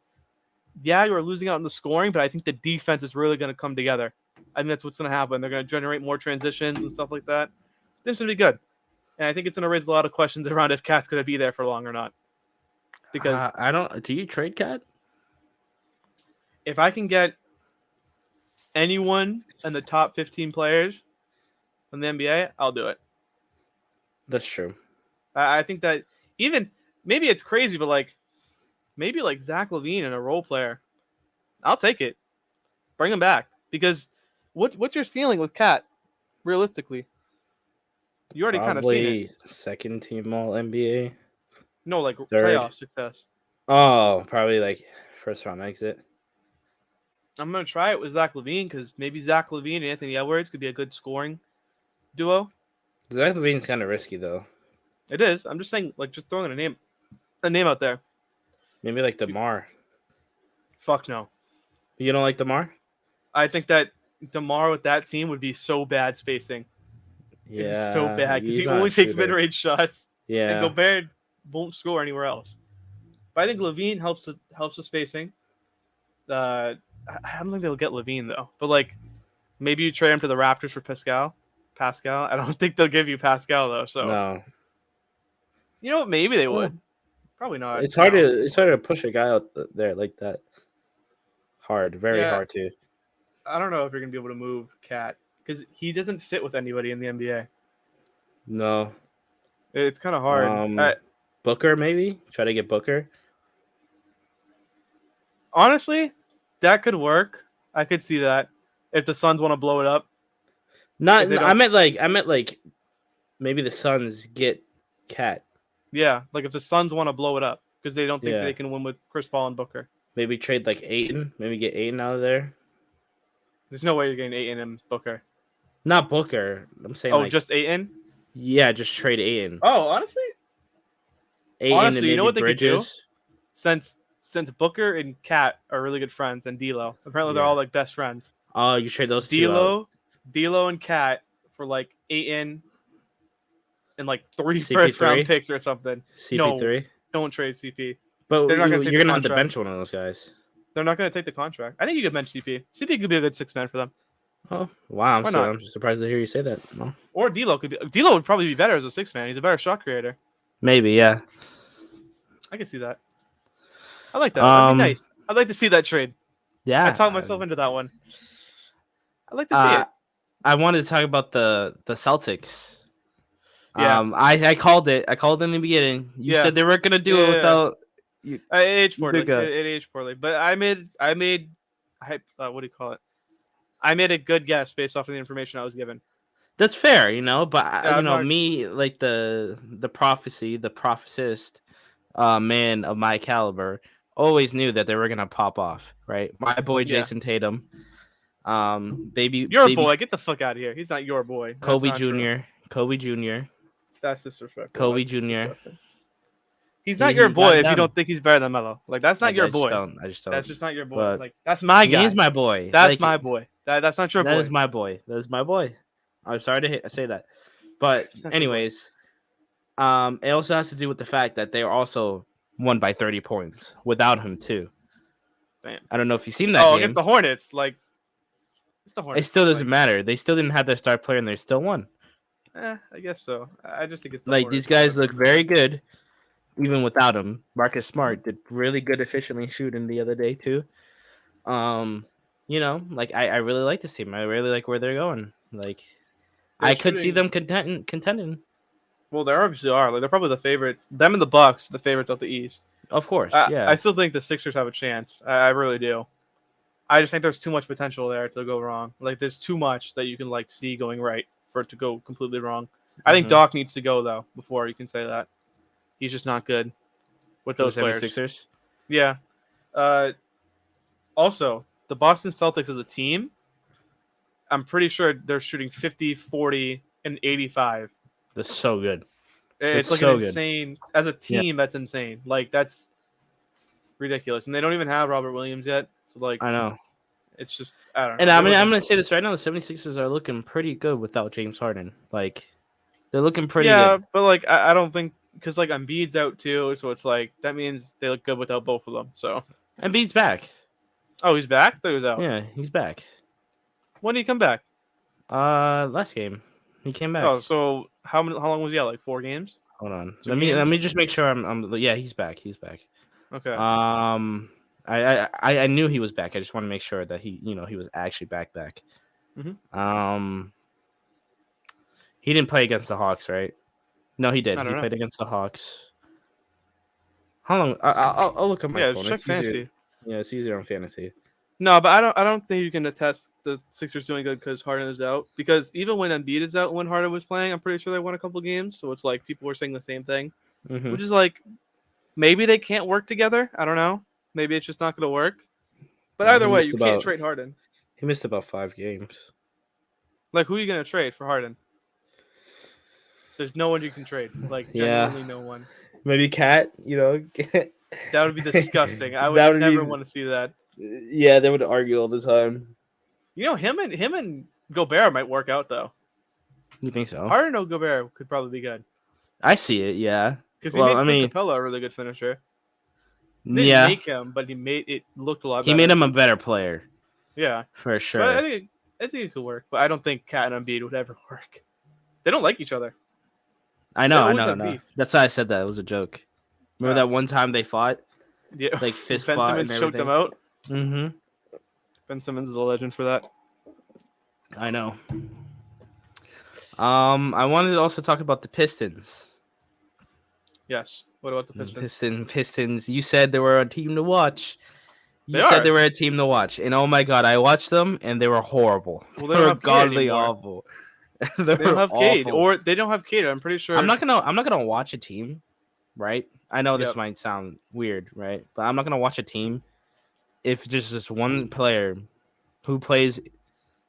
B: you're losing out in the scoring, but I think the defense is really going to come together. I think that's what's going to happen. They're going to generate more transitions and stuff like that. It's going to be good. and I think it's going to raise a lot of questions around if Cat's going to be there for long or not. Because
A: I don't. Do you trade Cat?
B: if I can get anyone in the top 15 players in the NBA, I'll do it.
A: That's true.
B: I think that even maybe it's crazy, but like maybe like Zach LaVine and a role player, I'll take it. Bring him back because what's your ceiling with Cat realistically? You already kind of seen it.
A: Probably second team All NBA.
B: No, like
A: Third.
B: playoff success.
A: Oh, probably like first round exit.
B: I'm gonna try it with Zach LaVine because maybe Zach LaVine and Anthony Edwards could be a good scoring duo.
A: Zach LaVine's kind of risky though.
B: It is. I'm just saying, like, just throwing a name out there.
A: Maybe like DeMar.
B: Fuck no.
A: You don't like DeMar?
B: I think that DeMar with that team would be so bad spacing.
A: Yeah,
B: It'd be so bad because
A: he's
B: he
A: not a
B: only takes
A: shooter.
B: mid-range shots, and
A: Yeah,
B: Gobert won't score anywhere else. But I think LaVine helps with spacing. I don't think they'll get LaVine though. But like, maybe you trade him to the Raptors for Pascal. I don't think they'll give you Pascal though. So
A: no.
B: you know what? Maybe they
A: Well,
B: would. Probably not.
A: it's hard
B: No.
A: to push a guy out there like that. Hard, very
B: Yeah,
A: hard to.
B: I don't know if you're gonna be able to move Cat because he doesn't fit with anybody in the NBA.
A: No.
B: It's kind of hard.
A: Booker maybe try to get Booker.
B: Honestly, that could work. I could see that if the Suns want to blow it up.
A: Not.
B: If they
A: I
B: don't,
A: meant like maybe the Suns get Cat.
B: yeah, like if the Suns want to blow it up because they don't think
A: Yeah.
B: they can win with Chris Paul and Booker.
A: Maybe trade like Ayton. Maybe get Ayton out of there.
B: There's no way you're getting Ayton and Booker.
A: Not Booker. I'm saying.
B: Oh,
A: like,
B: just Ayton?
A: yeah, just trade Ayton.
B: Oh, honestly,
A: Ayton and
B: you know
A: maybe
B: what they could do?
A: Bridges.
B: Since Booker and Cat are really good friends, and D'Lo, apparently they're
A: Yeah.
B: all like best friends.
A: Oh, you trade those two out.
B: D'Lo and Cat for like Ayton and like 3
A: CP3?
B: first-round picks or something.
A: CP3.
B: No, don't trade CP.
A: But
B: They're not gonna take
A: you're
B: the
A: gonna have to
B: contract.
A: bench one of those guys.
B: They're not going to take the contract. I think you could bench CP. CP could be a good 6-man for them.
A: Oh wow!
B: Why not?
A: I'm surprised to hear you say that. No.
B: Or D'Lo could be. D'Lo would probably be better as a 6-man. He's a better shot creator.
A: Maybe, yeah.
B: I can see that. I like that. That'd be nice. I'd like to see that trade.
A: Yeah.
B: I talked myself into that one. I'd like to see it.
A: I wanted to talk about the Celtics.
B: Yeah.
A: I called it. I called it in the beginning. You said they weren't gonna do it without.
B: It aged poorly.
A: Luka.
B: It aged poorly. But I made. What do you call it? I made a good guess based off of the information I was given.
A: That's fair, you know. But
B: Yeah,
A: me, like the prophecy, the prophecist, man of my caliber, always knew that they were gonna pop off, right? My boy Jason Tatum,
B: Your boy, get the fuck out of here. He's not your boy. That's
A: Kobe
B: not true.
A: Jr. Kobe Jr.
B: That's disrespectful.
A: Kobe
B: That's
A: Jr.
B: disgusting. He's not your boy if you
A: done.
B: don't think he's better than Melo. Like that's not your boy.
A: I just don't.
B: That's just not your boy.
A: But
B: Like that's my guy.
A: He's my boy.
B: That's
A: Like,
B: my boy. That's not your boy.
A: That is my boy. That is my boy. I'm sorry to say that, but
B: It's not your boy.
A: anyways, it also has to do with the fact that they also won by 30 points without him too.
B: Damn.
A: I don't know if you've seen that
B: Oh,
A: game.
B: against the Hornets, like it's the Hornets.
A: It still doesn't matter. They still didn't have their star player, and they still won.
B: I guess so. I just think it's the
A: Like
B: Hornets.
A: these guys look very good, even without him. Marcus Smart did really good efficiently shooting the other day too. Like I really like this team. I really like where they're going. Like I could see them contending.
B: Well, they obviously are. Like they're probably the favorites. Them and the Bucks, the favorites of the East.
A: Of course, yeah.
B: I still think the Sixers have a chance. I really do. I just think there's too much potential there to go wrong. Like there's too much that you can like see going right for it to go completely wrong. I think Doc needs to go though before you can say that. He's just not good with those players.
A: Sixers.
B: Yeah. Also, the Boston Celtics as a team, I'm pretty sure they're shooting 50, 40, and 85.
A: That's so good.
B: It's like
A: so
B: an insane as a team. That's insane. Like that's ridiculous, and they don't even have Robert Williams yet. So like,
A: I know.
B: It's just I don't know.
A: And I'm gonna say this right now: the 76ers are looking pretty good without James Harden. Like they're looking pretty good.
B: Yeah, but like I don't think because like Embiid's out too, so it's like that means they look good without both of them. So
A: Embiid's back.
B: Oh, he's back? I thought he was out.
A: Yeah, he's back.
B: When did he come back?
A: Last game. He came back.
B: Oh, so How long was he out? Like 4 games?
A: Hold on.
B: 2
A: Let
B: games?
A: me just make sure I'm. Yeah, he's back. He's back.
B: Okay.
A: I knew he was back. I just want to make sure that he was actually back.
B: Mhm.
A: He didn't play against the Hawks, right? No, he did.
B: I
A: He
B: don't know.
A: played against the Hawks. How long? I'll look at my
B: Yeah,
A: phone.
B: check
A: It's easier.
B: fantasy.
A: Yeah, it's easier on fantasy.
B: No, but I don't think you can attest the Sixers doing good because Harden is out. Because even when Embiid is out, when Harden was playing, I'm pretty sure they won a couple games. So it's like people were saying the same thing,
A: Mm-hmm.
B: which is like maybe they can't work together. I don't know. Maybe it's just not going to work. But
A: No,
B: either way, you can't trade Harden.
A: he missed about 5 games.
B: Like, who are you going to trade for Harden? There's no one you can trade. Like,
A: Yeah,
B: genuinely no one.
A: maybe Cat.
B: That would be disgusting. I
A: That
B: would
A: would
B: never
A: be-
B: want to see that.
A: Yeah, they would argue all the time.
B: You know, him and Gobert might work out though.
A: You think so?
B: Harden or Gobert could probably be good
A: I see it. Yeah.
B: because he
A: Well,
B: made
A: I
B: Clint
A: mean,
B: Capella a really good finisher. Didn't
A: yeah,
B: make him, but he made it looked a lot
A: he
B: better.
A: made him a better player
B: Yeah,
A: for
B: so
A: sure.
B: I think it could work, but I don't think Cat and Embiid would ever work. They don't like each other.
A: I
B: They
A: know.
B: always have beef.
A: That's why I said that. It was a joke. Remember that one time they fought,
B: Yeah,
A: like fist
B: Ben
A: fought
B: Simmons
A: and
B: choked
A: everything.
B: him out.
A: Mm-hmm.
B: Ben Simmons is a legend for that.
A: I know. I wanted to also talk about the Pistons.
B: Yes. What about the Pistons?
A: Pistons. You said they were a team to watch.
B: They
A: Said
B: are.
A: they were a team to watch, and oh my god, I watched them and they were horrible.
B: Well,
A: They
B: they don't
A: were
B: have Cade
A: godly
B: anymore.
A: awful. They
B: They don't
A: were
B: have Cade,
A: awful.
B: or they don't have Cade. I'm pretty sure.
A: I'm not gonna watch a team, right? I know this
B: Yep.
A: might sound weird, right? But I'm not gonna watch a team if just this one player who plays.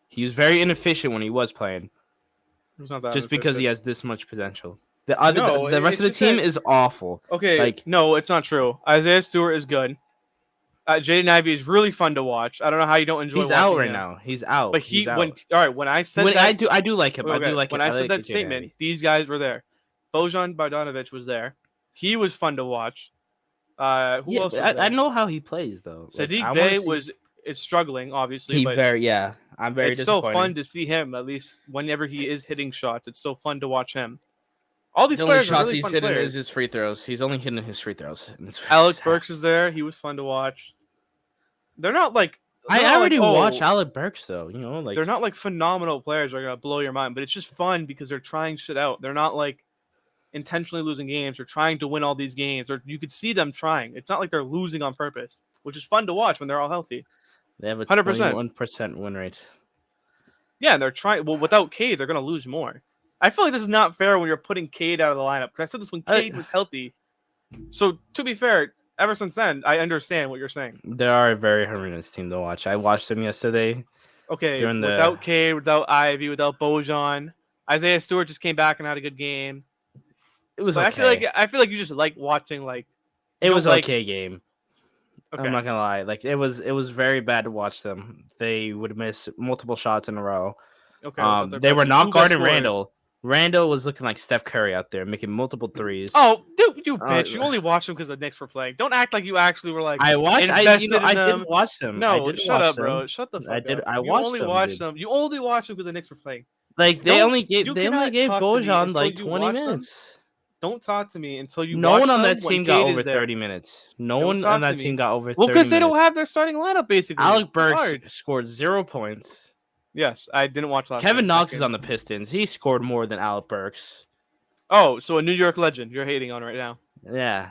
A: He was very inefficient when he was playing,
B: It's not that
A: just because he
B: inefficient.
A: has this much potential.
B: No,
A: The rest
B: it's
A: of the
B: just
A: team
B: that-
A: is awful.
B: Okay,
A: Like
B: no, it's not true. Isaiah Stewart is good. Jaden Ivey is really fun to watch. I don't know how you don't enjoy.
A: he's
B: watching
A: out right
B: him.
A: now. He's out.
B: But
A: he's out.
B: when I said
A: When
B: that,
A: I do like him. I do like
B: when
A: him.
B: I said that
A: Jaden
B: statement,
A: Ivey.
B: these guys were there. Bojan Bogdanovic was there. He was fun to watch. Who else? Was there?
A: I know how he plays though.
B: Sadiq Bey is struggling, obviously.
A: I'm very
B: it's still
A: disappointed.
B: fun to see him. At least whenever he is hitting shots, it's still fun to watch him. All these
A: The only
B: players are
A: shots
B: really
A: he's
B: fun
A: hitting
B: players.
A: is his free throws. He's only hitting his free throws. And it's very
B: Alec
A: sad.
B: Burks is there. He was fun to watch. They're not like
A: I already watched Alec Burks though.
B: they're not like phenomenal players that are gonna blow your mind, but it's just fun because they're trying shit out. They're not like intentionally losing games or trying to win all these games, or you could see them trying. It's not like they're losing on purpose, which is fun to watch when they're all healthy.
A: They have a
B: 100%.
A: 21% win rate.
B: Yeah, and they're trying. Well, without Cade, they're gonna lose more. I feel like this is not fair when you're putting Cade out of the lineup. Because I said this when Cade was healthy. So to be fair, ever since then, I understand what you're saying.
A: They are a very horrendous team to watch. I watched them yesterday.
B: Okay, without Cade, without Ivy, without Bojan, Isaiah Stewart just came back and had a good game.
A: It was
B: But
A: okay.
B: I feel like you just like watching like.
A: It was okay game.
B: Okay.
A: I'm not gonna lie. Like it was very bad to watch them. They would miss multiple shots in a row.
B: Okay.
A: They were not guarding
B: scorers?
A: Randall. Randall was looking like Steph Curry out there, making multiple threes.
B: Oh, dude, you bitch! You only watched them because the Knicks were playing. Don't act like you actually were like.
A: I watched. I did watch them.
B: No, shut up, bro. Shut the fuck up.
A: I watched
B: only
A: them.
B: Watched them. You only watched them because the Knicks were playing.
A: Like they only gave Bojan like 20 minutes.
B: Them. Don't talk to me until you.
A: No
B: watch
A: one on
B: them
A: that team got over 30 minutes. No one on that team got over 30 minutes.
B: Well, because they don't have their starting lineup basically.
A: Alec Burks scored 0 points.
B: Yes, I didn't watch last.
A: Kevin Knox is on the Pistons. He scored more than Alec Burks.
B: Oh, so a New York legend you're hating on right now.
A: Yeah.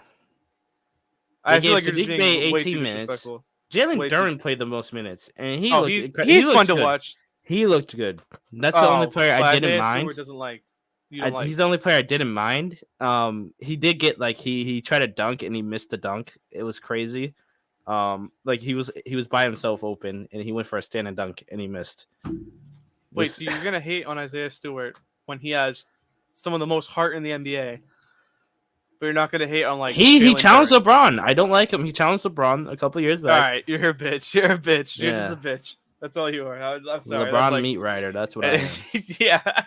B: I feel like you're just being way too
A: minutes. Jalen Duren played the most minutes, and
B: he's fun to watch.
A: He looked good. That's the only player I didn't mind.
B: He's
A: the only player I didn't mind. He did get he tried to dunk and he missed the dunk. It was crazy. He was by himself open and he went for a standing dunk and he missed.
B: Wait, so you're gonna hate on Isaiah Stewart when he has some of the most heart in the NBA, but you're not gonna hate on
A: he challenged LeBron. I don't like him. He challenged LeBron a couple of years back.
B: All right, you're a bitch. You're a bitch. You're just a bitch. That's all you are. I'm sorry.
A: LeBron meat rider. That's what I am.
B: Yeah.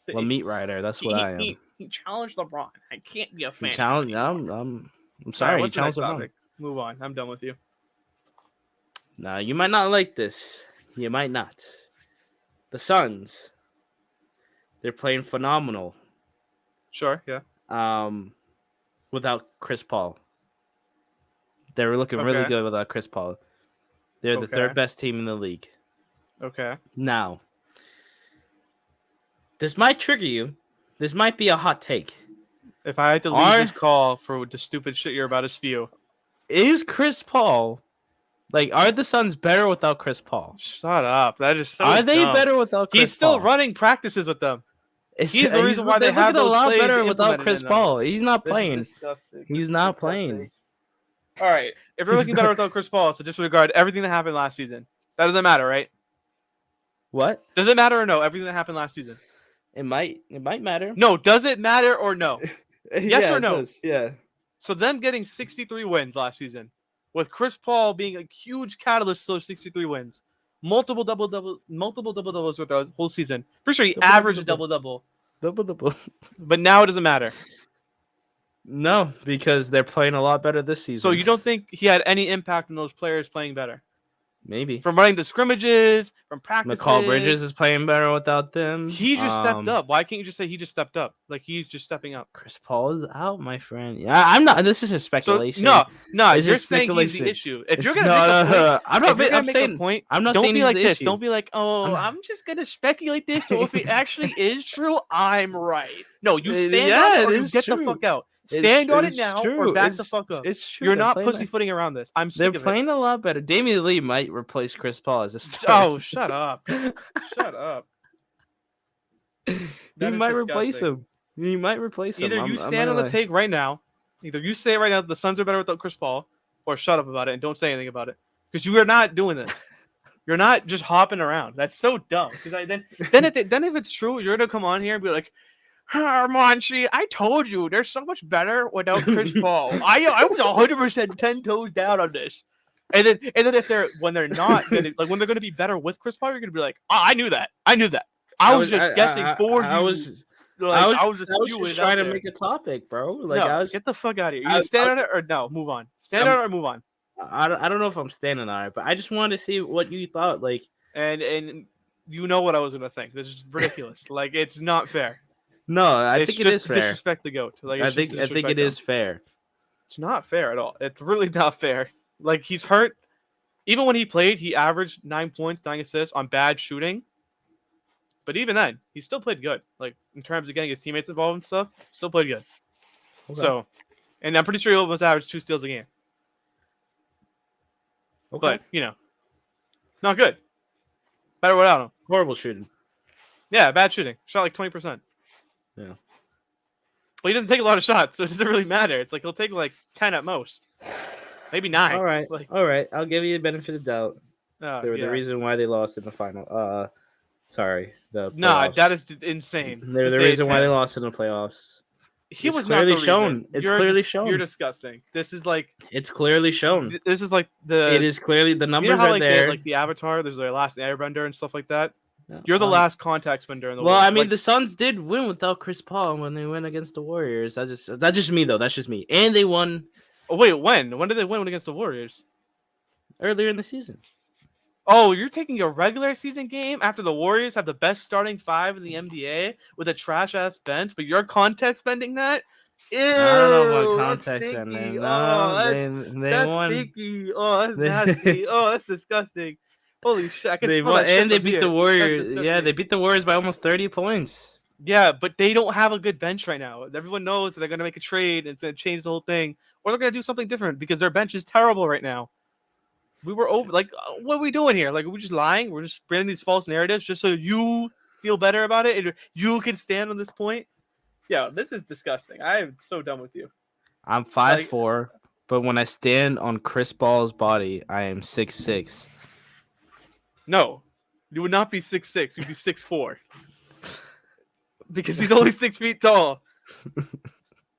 B: The
A: meat rider. That's what I am.
B: He challenged LeBron. I can't be a fan.
A: I'm sorry.
B: What's
A: he challenged LeBron.
B: topic? Move on. I'm done with you.
A: Nah, you might not like this. You might not. The Suns. They're playing phenomenal.
B: Sure, yeah.
A: Without Chris Paul. They were looking really
B: Okay.
A: good without Chris Paul. They're the
B: Okay.
A: third best team in the league.
B: Okay.
A: Now, this might trigger you. This might be a hot take.
B: If I had to leave this call for the stupid shit you're about to spew,
A: Is Chris Paul are the Suns better without Chris Paul?
B: shut up. That is so
A: Are they
B: dumb.
A: better without Chris
B: He's still
A: Paul?
B: running practices with them. He's the reason why they
A: they're
B: have
A: looking
B: those
A: a lot
B: plays
A: better without
B: implemented
A: Chris
B: in them.
A: Paul. He's not
B: This
A: playing.
B: is disgusting.
A: He's
B: This is
A: not
B: disgusting.
A: playing.
B: All right. If you're looking better without Chris Paul, so disregard everything that happened last season. That doesn't matter, right?
A: What?
B: Does it matter or no? Everything that happened last season.
A: It might matter.
B: No, does it matter or no? Yes or no?
A: Yeah.
B: So them getting 63 wins last season, with Chris Paul being a huge catalyst to those 63 wins, multiple double doubles with the whole season. Pretty sure he averaged a double double. But now it doesn't matter.
A: No, because they're playing a lot better this season.
B: So you don't think he had any impact on those players playing better?
A: Maybe.
B: From running the scrimmages, from practices.
A: McCall Bridges is playing better without them.
B: He just stepped up. Why can't you just say he just stepped up? Like he's just stepping up.
A: Chris Paul is out, my friend. Yeah, I'm not. This is just speculation.
B: So, no,
A: It's
B: you're
A: just
B: saying he's
A: speculation.
B: the issue. If you're
A: It's-
B: gonna make a point,
A: I'm not.
B: if you're gonna
A: I'm
B: make
A: saying.
B: a point.
A: I'm not
B: don't
A: saying
B: be
A: he's
B: like
A: the
B: this.
A: issue.
B: Don't be like, oh, I'm just gonna speculate this. So if it actually is true, I'm right. No, you stand on it or you get the fuck out. Stand on it now or back the fuck up.
A: It's true.
B: You're not pussyfooting around this. I'm
A: They're
B: sick of
A: playing a lot better. Damian Lee might replace Chris Paul as a
B: it.
A: starter.
B: Oh, shut up. Shut up.
A: He might replace him. He might replace him.
B: Either you stand on the take right now. Either you say right now the Suns are better without Chris Paul, or shut up about it and don't say anything about it. Because you are not doing this. You're not just hopping around. That's so dumb. Because then if it's true, you're gonna come on here and be like, Monchi, I told you they're so much better without Chris Paul. I was 100% 10 toes down on this. And then if when they're not gonna, like when they're gonna be better with Chris Paul, you're gonna be like, oh, I knew that. I was just guessing for you.
A: I was just trying to make a topic, bro. Like,
B: get the fuck out of here. You stand on it or no, move on. Stand on it or move on.
A: I don't know if I'm standing on it, but I just wanted to see what you thought. Like,
B: and you know what I was gonna think. This is ridiculous. Like, it's not fair.
A: No, I think it is fair.
B: Disrespect the GOAT. Like,
A: I think it is fair.
B: It's not fair at all. It's really not fair. Like, he's hurt. Even when he played, he averaged 9 points, 9 assists on bad shooting. But even then, he still played good. Like, in terms of getting his teammates involved and stuff, still played good. Okay. So, and I'm pretty sure he almost averaged 2 steals a game. Okay. But, not good. Better without him.
A: Horrible shooting.
B: Yeah, bad shooting. Shot like 20%.
A: Yeah.
B: But he doesn't take a lot of shots, so it doesn't really matter. It's like he'll take like 10 at most. Maybe 9.
A: All right.
B: Like,
A: all right. I'll give you the benefit of the doubt. They were the reason why they lost in the final. Sorry. The playoffs.
B: No, that is insane.
A: They're the reason why they lost in the playoffs.
B: He was
A: clearly
B: not the
A: shown.
B: reason.
A: It's clearly shown.
B: You're disgusting. This is like.
A: It's clearly shown.
B: This is like the.
A: It is clearly the numbers
B: how,
A: are
B: like,
A: there.
B: Like the Avatar, there's the last Airbender and stuff like that.
A: No,
B: You're the last contact spender in the world.
A: Well, I mean, the Suns did win without Chris Paul when they went against the Warriors. That's just me though. That's just me. And they won.
B: Oh wait, when? When did they win against the Warriors?
A: Earlier in the season.
B: Oh, you're taking a regular season game after the Warriors have the best starting 5 in the NBA with a trash ass bench, but you're context spending that? Ew,
A: I don't know about context spending.
B: No,
A: they won.
B: Stinky. Oh, that's nasty. Oh, that's disgusting. Holy shit! I can smell that shit
A: and they
B: from
A: beat
B: here.
A: the Warriors. Yeah, they beat the Warriors by almost 30 points.
B: Yeah, but they don't have a good bench right now. Everyone knows that they're going to make a trade and it's going to change the whole thing, or they're going to do something different because their bench is terrible right now. We were over. Like, what are we doing here? Like, are we just lying? We're just spreading these false narratives just so you feel better about it and you can stand on this point. Yeah, this is disgusting. I am so done with you.
A: I'm 5'4", but when I stand on Chris Paul's body, I am 6'6".
B: No, you would not be 6'6". You'd be 6'4". Because he's only 6 feet tall.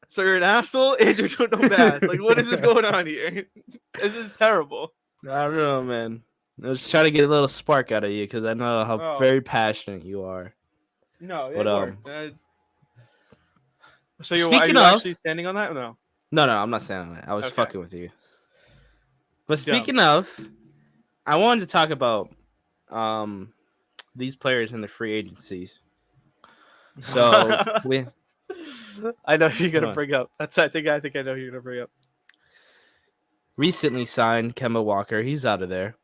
B: So you're an asshole and you're doing no bad. Like, what is this going on here? This is terrible.
A: I don't know, man. I was trying to get a little spark out of you because I know how very passionate you are.
B: No,
A: but,
B: so are you actually standing on that or no?
A: No, I'm not standing on it. I was fucking with you. But speaking of, I wanted to talk about these players in the free agencies. So
B: I know you're gonna
A: Come on.
B: bring up. I think I know you're gonna bring up.
A: Recently signed Kemba Walker. He's out of there.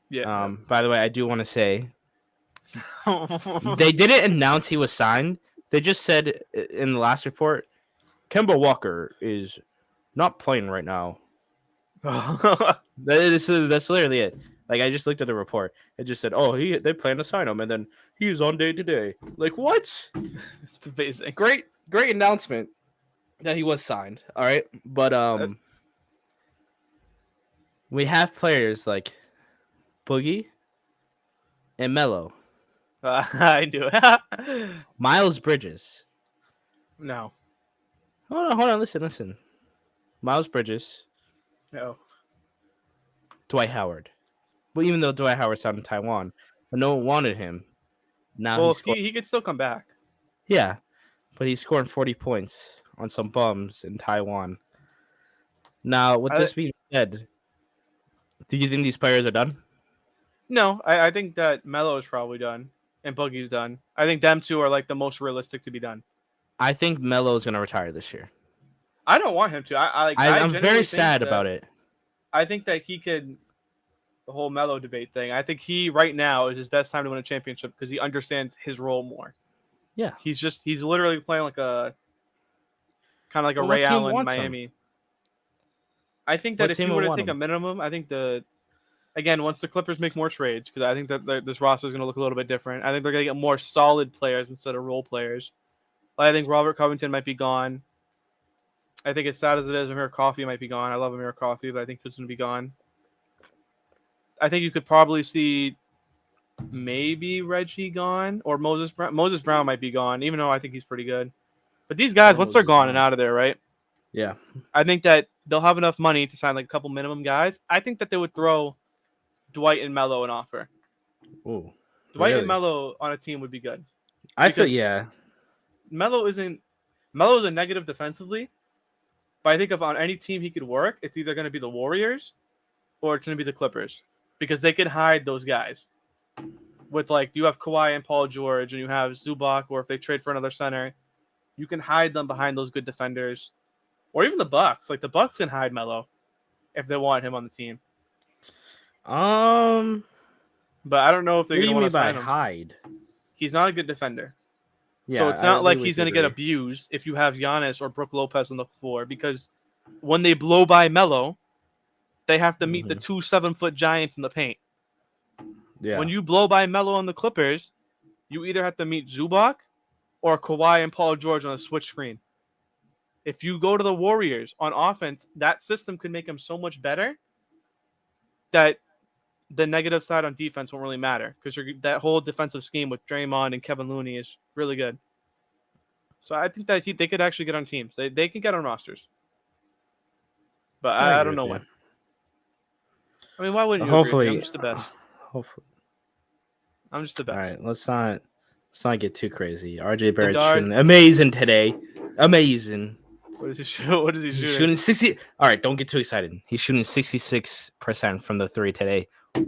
B: Yeah.
A: By the way, I do want to say they didn't announce he was signed. They just said in the last report, Kemba Walker is not playing right now. That's literally it. Like I just looked at the report. It just said, "Oh, they plan to sign him," and then he's on day to day. Like what?
B: It's amazing.
A: Great announcement that he was signed. All right, but we have players like Boogie and Melo,
B: I knew it.
A: Miles Bridges.
B: No.
A: Hold on. Listen. Miles Bridges,
B: No.
A: Dwight Howard. Well, even though Dwight Howard's out in Taiwan, but no one wanted him. Now
B: Well,
A: he's scoring.
B: he could still come back.
A: Yeah, but he's scoring 40 points on some bums in Taiwan. Now, with this being said, do you think these players are done?
B: No, I think that Melo is probably done and Boogie's done. I think them two are like the most realistic to be done.
A: I think Melo is going to retire this year.
B: I don't want him to. I'm
A: genuinely very sad about it.
B: I think that he could. The whole Melo debate thing. I think he right now is his best time to win a championship because he understands his role more.
A: Yeah,
B: he's literally playing like a kind of like a
A: Well,
B: Ray
A: what team
B: Allen
A: wants him?
B: Miami. I think that
A: What
B: if
A: team
B: you
A: would
B: were to
A: want
B: take a
A: him?
B: minimum, I think again once the Clippers make more trades because I think that this roster is going to look a little bit different. I think they're going to get more solid players instead of role players. I think Robert Covington might be gone. I think as sad as it is, Amir Coffey might be gone. I love Amir Coffey, but I think he's going to be gone. I think you could probably see maybe Reggie gone or Moses Brown. Moses Brown might be gone, even though I think he's pretty good. But these guys, once they're gone and out of there, right?
A: Yeah.
B: I think that they'll have enough money to sign like a couple minimum guys. I think that they would throw Dwight and Melo an offer.
A: Ooh,
B: Dwight
A: really?
B: and Melo on a team would be good.
A: I feel
B: Because Melo is a negative defensively, but I think if on any team he could work, it's either going to be the Warriors or it's going to be the Clippers because they can hide those guys. With like you have Kawhi and Paul George and you have Zubac, or if they trade for another center, you can hide them behind those good defenders. Or even the Bucks. Like the Bucks can hide Melo if they want him on the team. But I don't know if they're
A: what do
B: going to
A: you
B: want
A: mean
B: to sign
A: by
B: him.
A: hide?
B: He's not a good defender.
A: Yeah,
B: So it's not like
A: really
B: he's going to get
A: disagree.
B: abused if you have Giannis or Brook Lopez on the floor because when they blow by Melo, they have to meet the 2 7-foot giants in the paint.
A: Yeah.
B: When you blow by Melo on the Clippers, you either have to meet Zubac or Kawhi and Paul George on a switch screen. If you go to the Warriors on offense, that system could make them so much better that the negative side on defense won't really matter because that whole defensive scheme with Draymond and Kevin Looney is really good. So I think that they could actually get on teams. They can get on rosters. But I don't know when. I mean, why wouldn't you
A: Hopefully,
B: agree? I'm just the best.
A: Hopefully.
B: I'm just the best.
A: All right, let's not get too crazy. RJ Barrett's
B: Dart-
A: shooting amazing today. Amazing.
B: What is he shooting? What is he
A: He's
B: shooting?
A: shooting 60. All right, don't get too excited. He's shooting 66% from the 3 today. Oh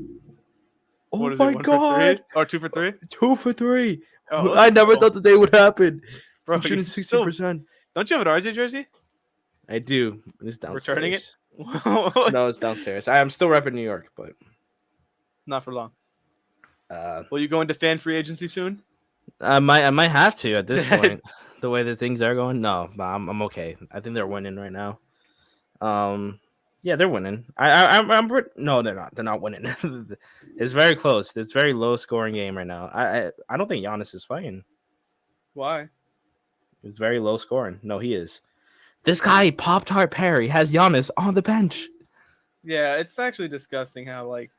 B: What is
A: my
B: it, 1 for
A: god.
B: 3? Or 2 for 3?
A: 2 for 3.
B: Oh,
A: I never thought the day would happen.
B: Bro,
A: I'm shooting 60%.
B: Don't you have an RJ jersey?
A: I do. It's downstairs.
B: Returning it?
A: No, it's downstairs. I'm still repping New York, but
B: Not for long. Will you go into fan free agency soon?
A: I might have to at this point. The way that things are going. No, but I'm okay. I think they're winning right now. Yeah, they're winning. No, they're not. They're not winning. It's very close. It's a very low scoring game right now. I don't think Giannis is playing.
B: Why?
A: It's very low scoring. No, he is. This guy, Pop Tart Perry, has Giannis on the bench.
B: Yeah, it's actually disgusting how like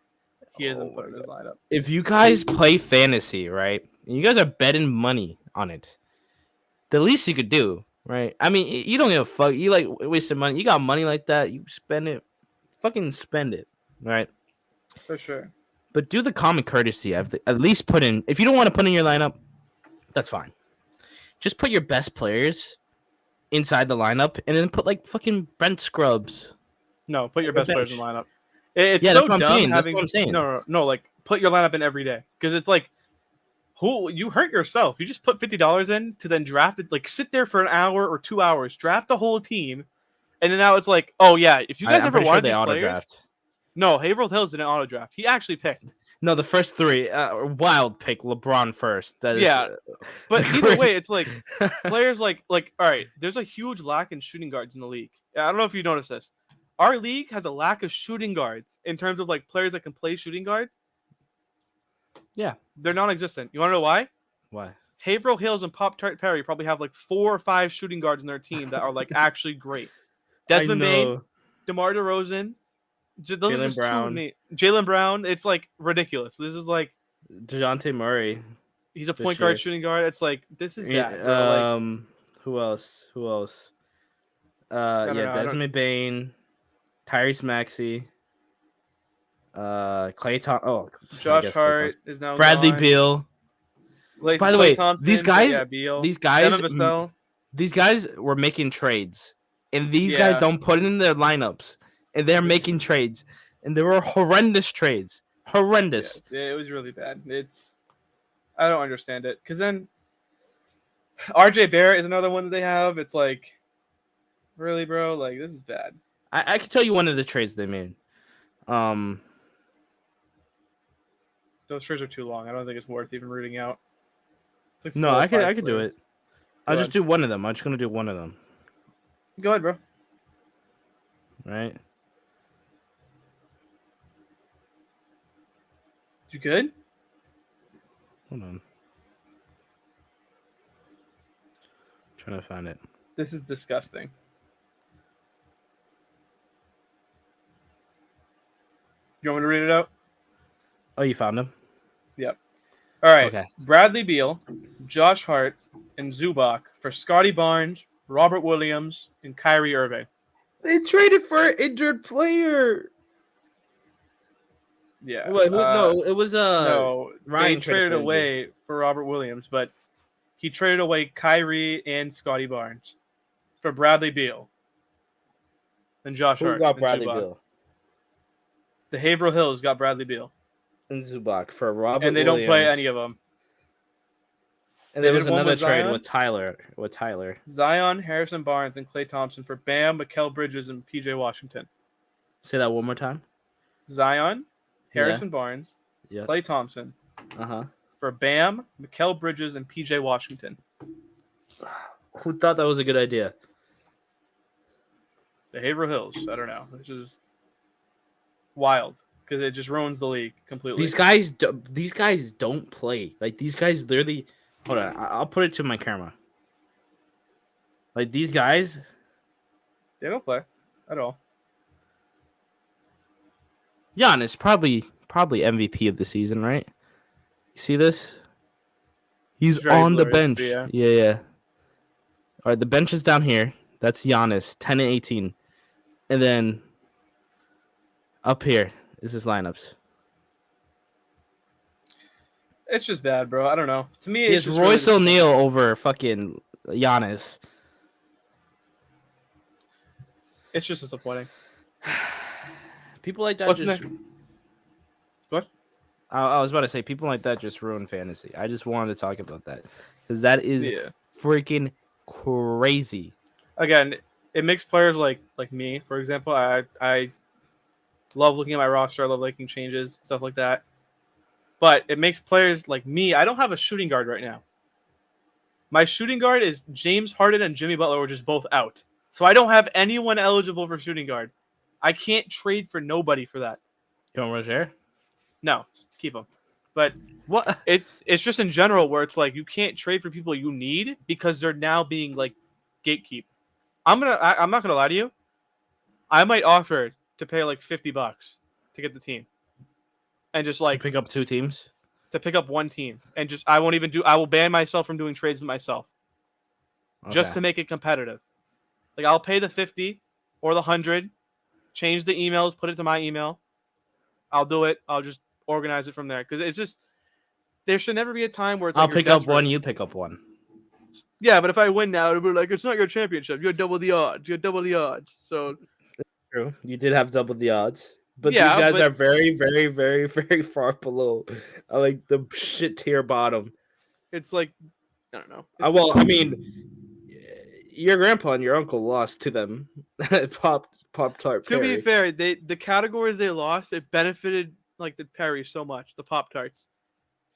B: he isn't put in his lineup.
A: If you guys play fantasy, right, and you guys are betting money on it, the least you could do, right? I mean, you don't give a fuck. You like wasting money. You got money like that, you spend it. Fucking spend it, right?
B: For sure.
A: But do the common courtesy. At least put in. If you don't want to put in your lineup, that's fine. Just put your best players inside the lineup, and then put like fucking Brent Scrubs.
B: No, put your best players in the lineup. It's
A: Yeah,
B: so
A: that's what I'm
B: dumb
A: saying. That's
B: having.
A: what I'm saying.
B: No, like put your lineup in every day because it's like Who you hurt yourself? You just put $50 in to then draft it, like sit there for an hour or 2 hours, draft the whole team, and then now it's like, oh yeah, if you guys
A: I'm
B: ever
A: pretty sure
B: wanted
A: they
B: these
A: auto
B: players,
A: draft.
B: no, Haverhill Hills didn't auto draft. He actually picked.
A: No, the first three. Wild pick LeBron first. That is.
B: Yeah, but either
A: great.
B: way, it's like players like all right. There's a huge lack in shooting guards in the league. I don't know if you noticed this. Our league has a lack of shooting guards in terms of like players that can play shooting guard.
A: Yeah.
B: They're non-existent. You want to know why?
A: Why?
B: Haverhill Hills and Pop Tart Perry probably have like 4 or 5 shooting guards in their team that are like actually great. Desmond Bain, DeMar DeRozan, those are
A: Jaylen
B: just
A: Brown.
B: two. Jaylen Brown, it's like ridiculous. This is like
A: DeJounte Murray.
B: he's a
A: this
B: point
A: year.
B: guard shooting guard. It's like this is bad, bro. Like,
A: Who else?
B: don't know,
A: Desmond Bain, Tyrese Maxey, Clay Thompson. Oh,
B: Josh Hart is now
A: Bradley
B: gone.
A: Beal. By the
B: Klay
A: way,
B: Thompson,
A: these guys,
B: yeah, Beal.
A: these guys,
B: Devin Vassell.
A: these guys were making trades, and these guys don't put it in their lineups, and they're making trades, and they were horrendous trades. Horrendous.
B: Yeah, it was really bad. I don't understand it. Because then RJ Barrett is another one that they have. It's like, really, bro? Like, this is bad.
A: I can tell you one of the trades they made.
B: Those trades are too long. I don't think it's worth even rooting out. It's like
A: no, I could do it. I'll just do one of them. I'm just gonna do one of them.
B: Go ahead, bro.
A: Right?
B: You good?
A: Hold on. Trying to find it.
B: This is disgusting. You want me to read it out?
A: Oh, you found him?
B: Yep. All right.
A: Okay.
B: Bradley Beal, Josh Hart, and Zubac for Scotty Barnes, Robert Williams, and Kyrie Irving.
A: They traded for an injured player.
B: Yeah.
A: Wait, no, it was
B: no.
A: Ryan
B: they traded away for Robert Williams, but he traded away Kyrie and Scotty Barnes for Bradley Beal and Josh Hart.
A: Who got
B: and
A: Bradley
B: Zubac.
A: Beal?
B: The Haverhill Hills got Bradley Beal,
A: And Zubac for Robert
B: and they
A: Williams.
B: don't play any of them.
A: And there was
B: did one
A: another
B: with
A: trade
B: Zion?
A: with Tyler.
B: Zion, Harrison Barnes, and Klay Thompson for Bam, Mikal Bridges, and PJ Washington.
A: Say that one more time.
B: Zion, Harrison Barnes, Klay Thompson for Bam, Mikal Bridges, and PJ Washington.
A: Who thought that was a good idea?
B: The Haverhill Hills. I don't know. This is wild because it just ruins the league completely.
A: These guys don't play. Like these guys literally. Hold on, I'll put it to my camera. Like these guys,
B: they don't play at all.
A: Giannis probably MVP of the season, right? You see this? He's on the bench. Yeah. All right, the bench is down here. That's Giannis, 10 and 18, and then up here is his lineups.
B: It's just bad, bro. I don't know. To me,
A: it's Royce really O'Neal over fucking Giannis.
B: It's just disappointing.
A: People like that
B: What?
A: I was about to say people like that just ruin fantasy. I just wanted to talk about that because that is freaking crazy.
B: Again, it makes players like me, for example. I love looking at my roster. I love making changes, stuff like that. But it makes players like me. I don't have a shooting guard right now. My shooting guard is James Harden and Jimmy Butler, were just both out. So I don't have anyone eligible for shooting guard. I can't trade for nobody for that.
A: You want Rozier?
B: No, keep him. But
A: what?
B: It's just in general where it's like you can't trade for people you need because they're now being like gatekeep. I'm not gonna lie to you. I might offer to pay like $50 to get the team. And just like
A: pick up 2 teams,
B: to pick up 1 team, and just I will ban myself from doing trades with myself, just to make it competitive. Like I'll pay the 50 or the 100, change the emails, put it to my email. I'll do it. I'll just organize it from there because it's just there should never be a time where it's.
A: I'll pick up 1, you pick up 1.
B: Yeah, but if I win now, it'll be like it's not your championship. You're double the odds. You're double the odds. So
A: true. You did have double the odds. But these guys are very, very, very, very far below, like the shit tier bottom.
B: It's like I don't know.
A: Well, I mean, your grandpa and your uncle lost to them. Pop Tart
B: to be
A: Perry.
B: fair, the categories they lost, it benefited like the Perry so much. The Pop Tarts,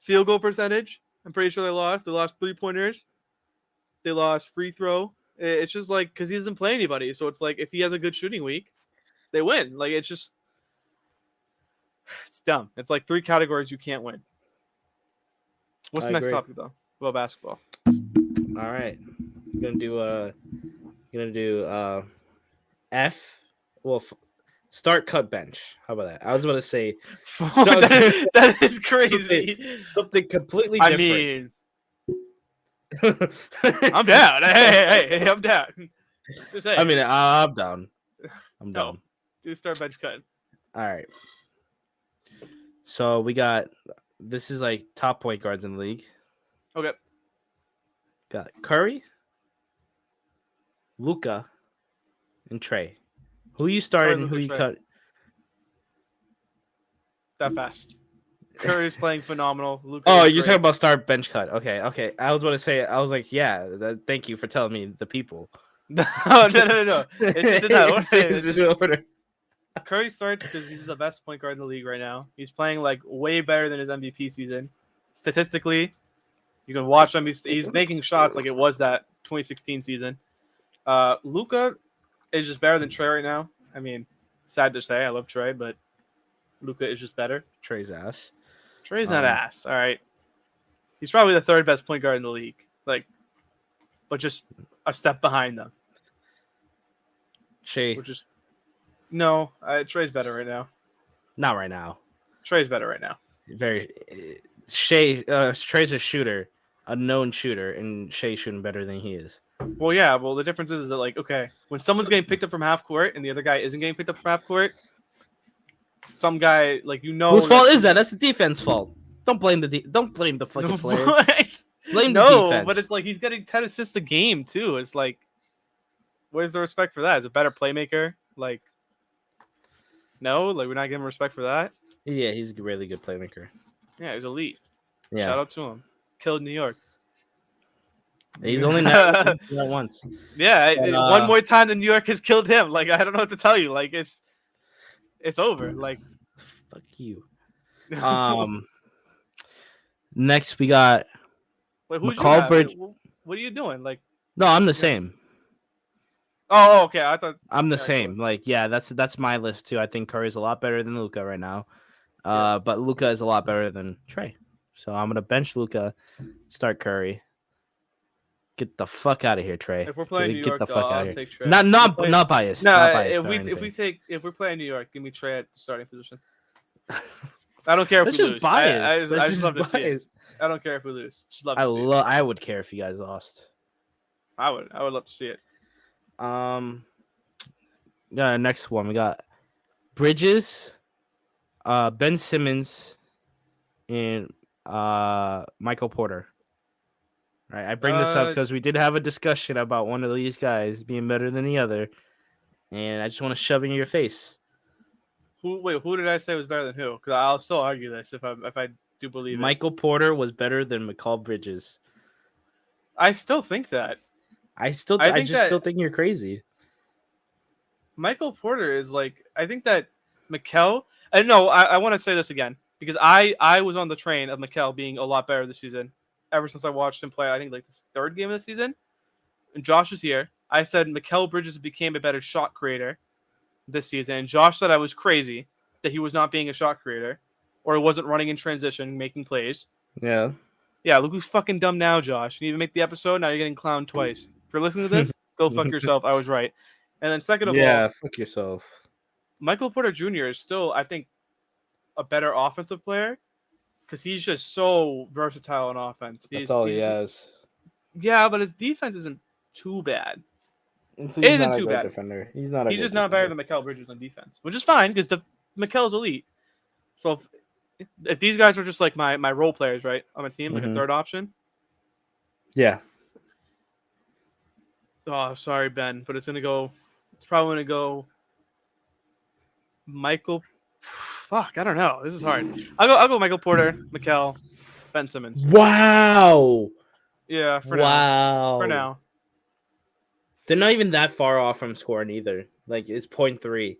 B: field goal percentage. I'm pretty sure they lost. They lost 3-pointers. They lost free throw. It's just like because he doesn't play anybody, so it's like if he has a good shooting week, they win. Like it's dumb. It's like 3 categories you can't win. What's the next topic though? About basketball.
A: All right, gonna do F. Well, start, cut, bench. How about that? I was about to say
B: that is crazy.
A: something completely different.
B: I mean, I'm down. Hey, I'm down. Just saying.
A: I mean, I'm down. I'm down.
B: Do start, bench, cut.
A: All right. So we got this is like top point guards in the league.
B: Okay.
A: Got Curry, Luka, and Trey. Who you started and who you cut?
B: That fast. Curry's playing phenomenal. Luka
A: you're talking about start, bench, cut. Okay. I was about to say. I was like, yeah. Thank you for telling me the people.
B: No. It's just in that order. It's just in order. Curry starts because he's the best point guard in the league right now. He's playing like way better than his MVP season. Statistically, you can watch him. He's making shots like it was that 2016 season. Luka is just better than Trey right now. I mean, sad to say, I love Trey, but Luka is just better.
A: Trey's ass.
B: Trey's not ass. All right, he's probably the 3rd best point guard in the league. Like, but just a step behind them.
A: Trey.
B: No, Trey's better right now.
A: Not right now.
B: Trey's better right now.
A: Trey's a shooter, a known shooter, and Shay's shooting better than he is.
B: Well, yeah. Well, the difference is that, like, okay, when someone's getting picked up from half court and the other guy isn't getting picked up from half court, some guy, like,
A: whose fault is that? That's the defense fault. Don't blame the fucking player. Blame the defense.
B: But it's like he's getting 10 assists a game too. It's like, where's the respect for that? Is a better playmaker? Like, no, like we're not giving respect for that.
A: Yeah, he's a really good playmaker.
B: Yeah, he's elite.
A: Yeah,
B: shout out to him. Killed New York.
A: He's only never once.
B: Yeah, one more time than New York has killed him. Like, I don't know what to tell you. Like, it's over. Like,
A: fuck you. Next we got.
B: Wait, who's
A: McCall?
B: What are you doing? Like,
A: no, I'm the same.
B: Oh, okay. I thought
A: I'm the same. Cool. Like, yeah, that's my list too. I think Curry's a lot better than Luka right now. But Luka is a lot better than Trey. So I'm gonna bench Luka, start Curry. Get the fuck out of here, Trey.
B: If we're playing New York,
A: get the fuck out
B: of
A: here.
B: Take Trey.
A: Not biased.
B: No,
A: not biased
B: if we're playing New York, give me Trey at the starting position. I don't care if we lose.
A: Biased.
B: I just love to see it. I don't care if we lose. Just love to see it.
A: I would care if you guys lost.
B: I would love to see it.
A: Yeah, next one we got Bridges, Ben Simmons, and Michael Porter. All right, I bring this up because we did have a discussion about one of these guys being better than the other, and I just want to shove it in your face.
B: Who did I say was better than who? Because I'll still argue this if I do believe it.
A: Michael Porter was better than Mikal Bridges.
B: I still think that.
A: I still think you're crazy.
B: Michael Porter is like, I think that Mikal. I want to say this again because I was on the train of Mikal being a lot better this season. Ever since I watched him play, I think like this 3rd game of the season. And Josh is here. I said Mikal Bridges became a better shot creator this season. And Josh said I was crazy that he was not being a shot creator or he wasn't running in transition, making plays.
A: Yeah.
B: Yeah, look who's fucking dumb now, Josh. You didn't even make the episode. Now you're getting clowned twice. If you're listening to this, go fuck yourself. I was right. And then second of all,
A: fuck yourself.
B: Michael Porter Jr. is still, I think, a better offensive player because he's just so versatile on offense.
A: That's all he has.
B: Yeah, but his defense isn't too bad.
A: It isn't too bad. Defender. He's
B: just not better than Mikal Bridges on defense, which is fine because Mikal's elite. So if these guys are just like my role players, right, on my team, like a 3rd option.
A: Yeah.
B: Oh, sorry, Ben, but it's probably gonna go Michael. Fuck, I don't know. This is hard. I'll go Michael Porter, Mikal, Ben Simmons.
A: Wow.
B: Yeah, for
A: Wow.
B: now.
A: They're not even that far off from scoring either. Like it's 0.3.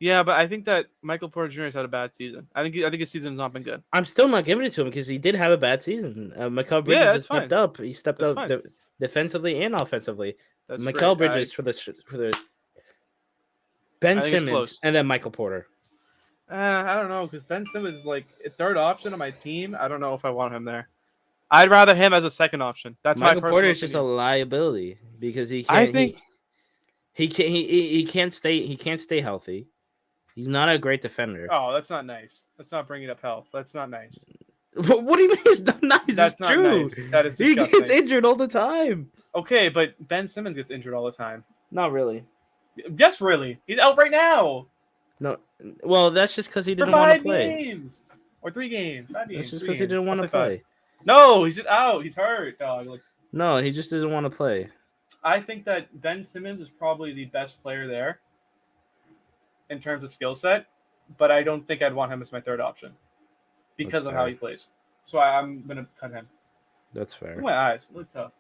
B: Yeah, but I think that Michael Porter Jr. has had a bad season. I think his season's not been good.
A: I'm still not giving it to him because he did have a bad season. Mikal Bridges
B: that's
A: just stepped
B: fine.
A: up. He stepped
B: That's
A: up
B: fine.
A: defensively and offensively.
B: That's
A: Mikal
B: great.
A: Bridges for the Ben
B: I think it's
A: Simmons
B: close.
A: and then Michael Porter.
B: I don't know, because Ben Simmons is like a third option on my team. I don't know if I want him there. I'd rather him as a second option. That's
A: Michael
B: my
A: Porter
B: personal
A: is just a
B: opinion.
A: liability because he can't.
B: I think
A: he can't stay healthy. He's not a great defender.
B: Oh, that's not nice. Let's not bring it up health. That's not nice.
A: What do you mean it's not nice?
B: That's
A: it's
B: not
A: true.
B: nice. That is
A: He
B: disgusting.
A: gets injured all the time.
B: Okay, but Ben Simmons gets injured all the time.
A: Not really.
B: Yes, really. He's out right now.
A: No. Well, that's just because he
B: For
A: didn't want to
B: 5
A: play.
B: games. Or 3 games. 5 games.
A: That's just
B: 3
A: because he
B: games.
A: didn't want
B: I'll
A: to
B: say 5.
A: play.
B: No, he's just out. He's hurt, dog. Like,
A: No, he just doesn't want to play.
B: I think that Ben Simmons is probably the best player there in terms of skill set, but I don't think I'd want him as my third option because
A: That's
B: of
A: fair.
B: how he plays. So I'm going to cut him.
A: That's fair.
B: Look at my eyes. They look tough.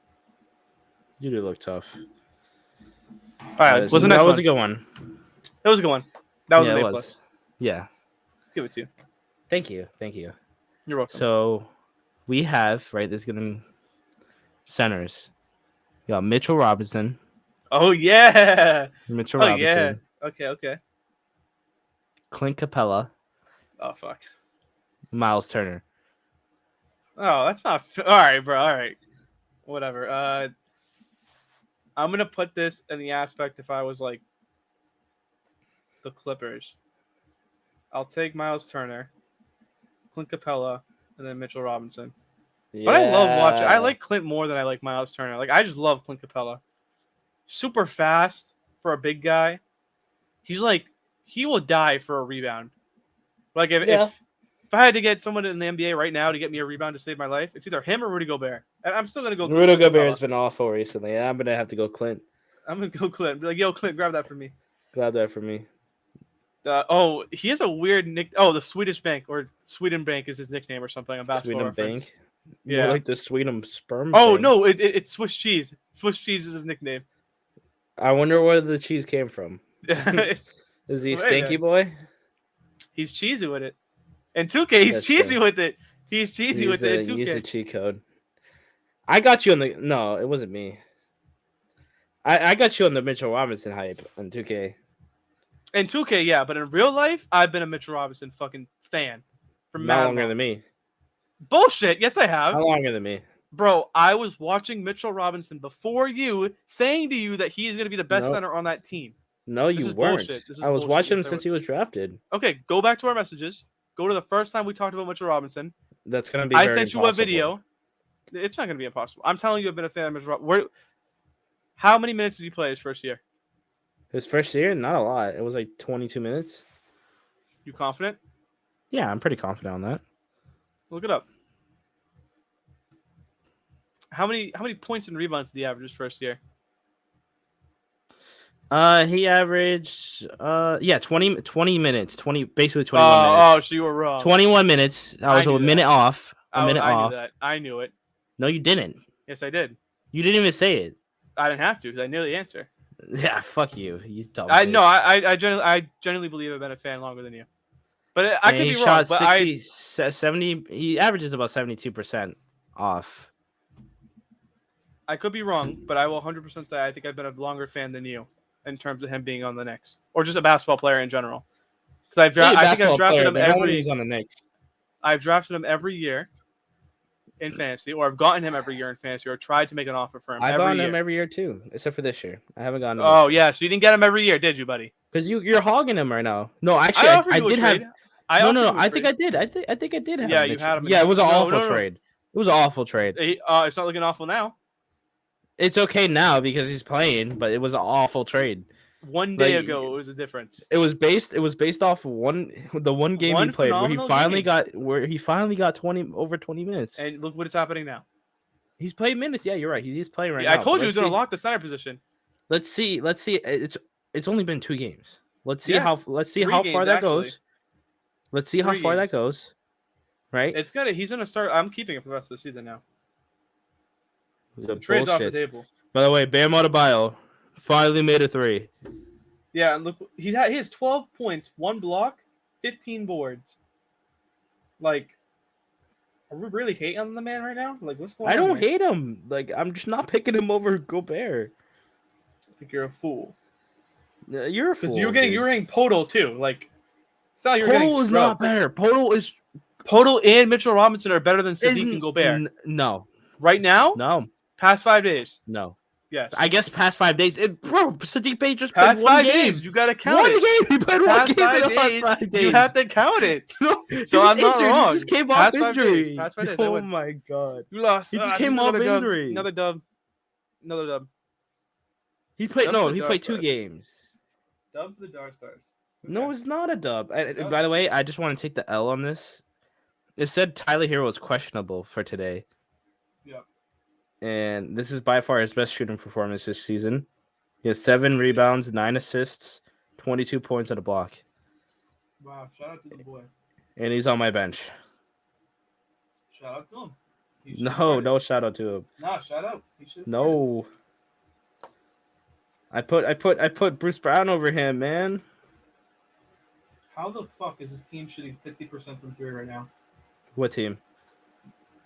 A: You do look tough.
B: All right, what's the next
A: that was
B: one?
A: a good one.
B: That was a good one. That was
A: Yeah,
B: an
A: it
B: A+.
A: was. Yeah.
B: Give it to you.
A: Thank you. Thank you.
B: You're welcome.
A: So we have, right, there's going to centers. You got Mitchell Robinson.
B: Oh, yeah.
A: Mitchell
B: Oh,
A: Robinson.
B: yeah. Okay.
A: Clint Capella.
B: Oh, fuck.
A: Miles Turner.
B: Oh, that's not... All right, bro. All right. Whatever. I'm going to put this in the aspect if I was, like, the Clippers. I'll take Miles Turner, Clint Capella, and then Mitchell Robinson.
A: Yeah.
B: But I love watching... I like Clint more than I like Miles Turner. Like, I just love Clint Capella. Super fast for a big guy. He's like... He will die for a rebound. Like, if I had to get someone in the NBA right now to get me a rebound to save my life, it's either him or Rudy Gobert. And I'm still going to go Clint.
A: Rudy Gobert has been awful recently. I'm going to have to go Clint.
B: I'm going to go Clint. Be like, yo, Clint, grab that for me.
A: Glad that for me.
B: He has a weird nick. Oh, the Swedish Bank or Sweden Bank is his nickname or something on Basketball
A: Sweden
B: Reference.
A: Bank?
B: Yeah.
A: More like the Sweden Sperm
B: Oh,
A: Bank.
B: no, it's Swiss Cheese. Swiss Cheese is his nickname.
A: I wonder where the cheese came from. Is he a
B: Hey,
A: stinky
B: man.
A: boy?
B: He's cheesy with it. And 2K, he's
A: That's
B: cheesy
A: true.
B: with it. He's cheesy with it in
A: Use a
B: 2K.
A: cheat code. I got you on the... No, it wasn't me. I got you on the Mitchell Robinson hype on 2K.
B: In 2K, yeah, but in real life, I've been a Mitchell Robinson fucking fan. For
A: Not
B: mad
A: longer
B: long.
A: than me.
B: Bullshit. Yes, I have.
A: Not longer than me.
B: Bro, I was watching Mitchell Robinson before you, saying to you that he is going to be the best
A: Nope.
B: center on that team.
A: No,
B: This
A: you
B: is
A: weren't.
B: bullshit. This is
A: I was
B: bullshit.
A: watching
B: Yes,
A: him
B: I
A: since he was drafted.
B: Okay, go back to our messages. Go to the first time we talked about Mitchell Robinson.
A: That's going to be
B: I
A: very
B: sent you
A: impossible.
B: a video. It's not going to be impossible. I'm telling you, I've been a fan of Mitchell Robinson. How many minutes did he play his first year?
A: His first year, not a lot. It was like 22 minutes.
B: You confident?
A: Yeah, I'm pretty confident on that.
B: Look it up. How many points and rebounds did he average his first year?
A: He averaged 20 minutes. 21 minutes.
B: Oh, so you were wrong.
A: 21 minutes. I was
B: I
A: a
B: knew
A: minute
B: that.
A: off.
B: I
A: off.
B: knew that. I knew it.
A: No, you didn't.
B: Yes, I did.
A: You didn't even say it.
B: I didn't have to because I knew the answer.
A: Yeah, fuck you. You dumb.
B: I
A: bitch.
B: know. I genuinely believe I've been a fan longer than you. But I
A: And
B: could
A: he
B: be wrong.
A: shot
B: But
A: 60, 70. He averages about 72% off.
B: I could be wrong. But I will 100% say I think I've been a longer fan than you in terms of him being on the Knicks or just a basketball player in general. Because I think I've drafted him
A: He's on the Knicks.
B: I've drafted him every year in fantasy, or I've gotten him every year in fantasy, or tried to make an offer for him.
A: I've gotten him
B: year.
A: every year too, except for this year. I haven't gotten him.
B: Oh yeah, so you didn't get him every year, did you, buddy?
A: Because you're hogging him right now. No, actually,
B: I offered
A: I
B: you a
A: did have.
B: trade.
A: No. I think I did. I think I did have.
B: Yeah,
A: him
B: you
A: this
B: had
A: year.
B: him.
A: Yeah, it was an awful
B: No.
A: trade. It was an awful trade.
B: It's not looking awful now.
A: It's okay now because he's playing, but it was an awful trade.
B: One day ago, it was a difference.
A: It was based off the one game he played where he finally got over 20 minutes.
B: And look what is happening now.
A: He's playing minutes. Yeah, you're right. He's playing right now.
B: I told you he was going to lock the center position.
A: Let's see. It's only been 2 games. Let's see how far that goes. Let's see how far that goes. right?
B: It's good. He's gonna start. I'm keeping it for the rest of the season now.
A: The
B: The trade's off the
A: bullshit.
B: table.
A: By the way, Bam Adebayo finally made a 3.
B: Yeah, and look, he has 12 points, 1 block, 15 boards. Like, are we really hating on the man right now? Like, what's going
A: I
B: on?
A: don't
B: here?
A: hate him. Like, I'm just not picking him over Gobert.
B: I think you're a fool.
A: You're a fool.
B: Because you were getting Podol too. Like, it's not you're getting
A: Podol is not better.
B: Podol and Mitchell Robinson are better than Sadiq and Gobert.
A: No.
B: Right now?
A: No.
B: Past 5 days.
A: No.
B: Yes.
A: I guess past 5 days. Bro, Sadiq Bey just
B: past
A: played 1
B: 5
A: game.
B: days. You gotta count
A: one
B: it.
A: Game. He played
B: past
A: 1 game
B: 5
A: in the last 5 days.
B: You have to count it. So I'm not
A: injured.
B: wrong.
A: He just came
B: past
A: off
B: 5
A: injury.
B: days. Past 5 days.
A: Oh my god.
B: You lost.
A: He just came off injury.
B: Another dub.
A: He played
B: Dub
A: he
B: for
A: played
B: Dark
A: 2
B: Stars.
A: games.
B: Dub for the Dark Stars. Okay.
A: No, it's not a dub.
B: Dub.
A: By the way, I just want to take the L on this. It said Tyler Hero was questionable for today.
B: Yeah.
A: And this is by far his best shooting performance this season. He has 7 rebounds, 9 assists, 22 points and a block.
B: Wow, shout out to the boy.
A: And he's on my bench.
B: Shout out to him.
A: No shout out to him.
B: Nah, shout out. He should.
A: No. I put Bruce Brown over him, man.
B: How the fuck is this team shooting 50% from 3 right now?
A: What team?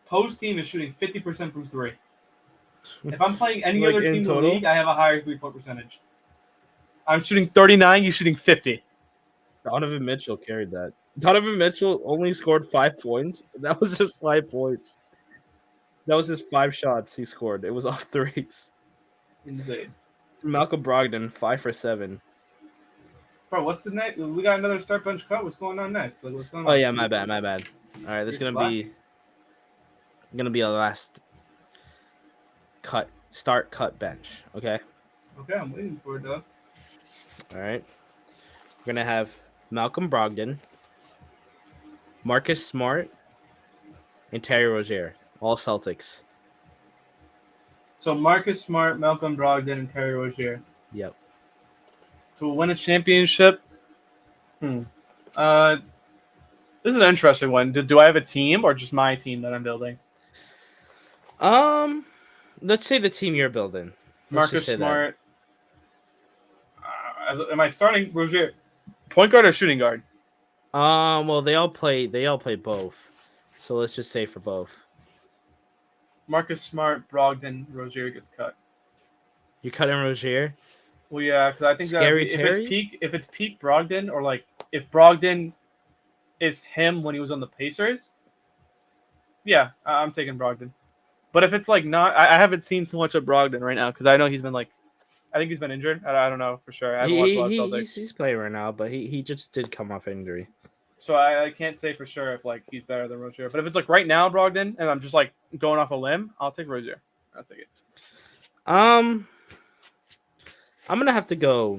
B: Post team is shooting 50% from 3. If I'm playing any
A: Like
B: other
A: in
B: team in the
A: total?
B: league, I have a higher 3-point percentage. I'm shooting 39. You're shooting 50.
A: Donovan Mitchell carried that. Donovan Mitchell only scored 5 points. That was just 5 points. That was his 5 shots he scored. It was off threes.
B: Insane.
A: Malcolm Brogdon, 5 for 7.
B: Bro, what's the next? We got another start bench cut. What's going on next? Like, what's going on?
A: Oh yeah, my bad. All right, this is gonna be a last cut bench. Okay.
B: Okay, I'm waiting for it, though.
A: All right. We're gonna have Malcolm Brogdon, Marcus Smart, and Terry Rozier, all Celtics.
B: So Marcus Smart, Malcolm Brogdon, and Terry Rozier.
A: Yep.
B: To win a championship. This is an interesting one. Do I have a team or just my team that I'm building?
A: Let's say the team you're building.
B: Marcus Smart. Am I starting Rozier? Point guard or shooting guard?
A: Well, they all play both. So let's just say for both.
B: Marcus Smart, Brogdon, Rozier gets cut.
A: You cutting Rozier?
B: Well, yeah, because I think that
A: Scary
B: if
A: Terry?
B: it's peak Brogdon, or like if Brogdon is him when he was on the Pacers, yeah, I'm taking Brogdon. But if it's like not, I haven't seen too much of Brogdon right now because I know he's been like, I think he's been injured. I don't know for sure. I haven't watched a lot of Celtics.
A: He's playing right now, but he just did come off injury.
B: So I can't say for sure if like he's better than Rozier. But if it's like right now Brogdon, and I'm just like going off a limb, I'll take Rozier. I'll take it.
A: I'm gonna have to go.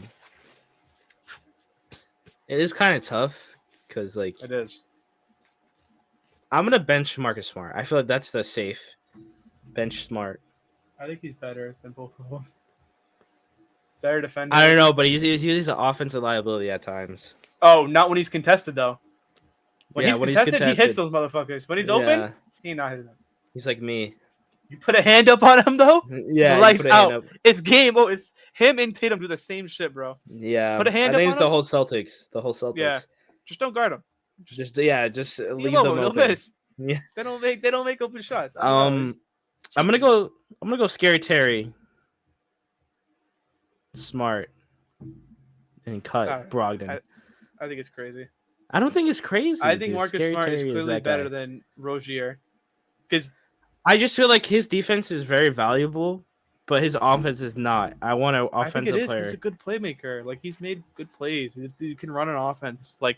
A: It is kind of tough because like
B: It is.
A: I'm gonna bench Marcus Smart. I feel like that's the safe bench Smart.
B: I think he's better than both of them. Better defender.
A: I don't know, but he's an offensive liability at times.
B: Oh, not when he's contested though. When
A: Yeah,
B: he's
A: when he's
B: contested, he hits
A: contested.
B: those motherfuckers. When he's
A: Yeah.
B: open, he not hitting them.
A: He's like me.
B: You put a hand up on him though.
A: Yeah, you
B: lights
A: put a hand
B: out.
A: up.
B: It's game. Oh, it's him and Tatum do the same shit, bro.
A: Yeah,
B: Put a hand
A: I think
B: up
A: it's
B: on
A: the
B: him?
A: whole Celtics. The whole Celtics.
B: Yeah. Just don't guard him.
A: Just leave
B: Leave
A: them
B: him. They'll
A: open.
B: miss.
A: Yeah.
B: They don't make open shots. I don't know.
A: I'm gonna go Scary Terry, Smart, and cut
B: Alright.
A: Brogdon.
B: I think it's crazy.
A: I don't think it's crazy.
B: I think
A: dude.
B: Marcus
A: Scary
B: Smart
A: Terry
B: is clearly
A: that
B: better
A: guy.
B: than Rozier. Because
A: I just feel like his defense is very valuable, but his offense is not. I want an
B: I think
A: offensive
B: it is.
A: player.
B: He's a good playmaker. Like he's made good plays. He can run an offense. Like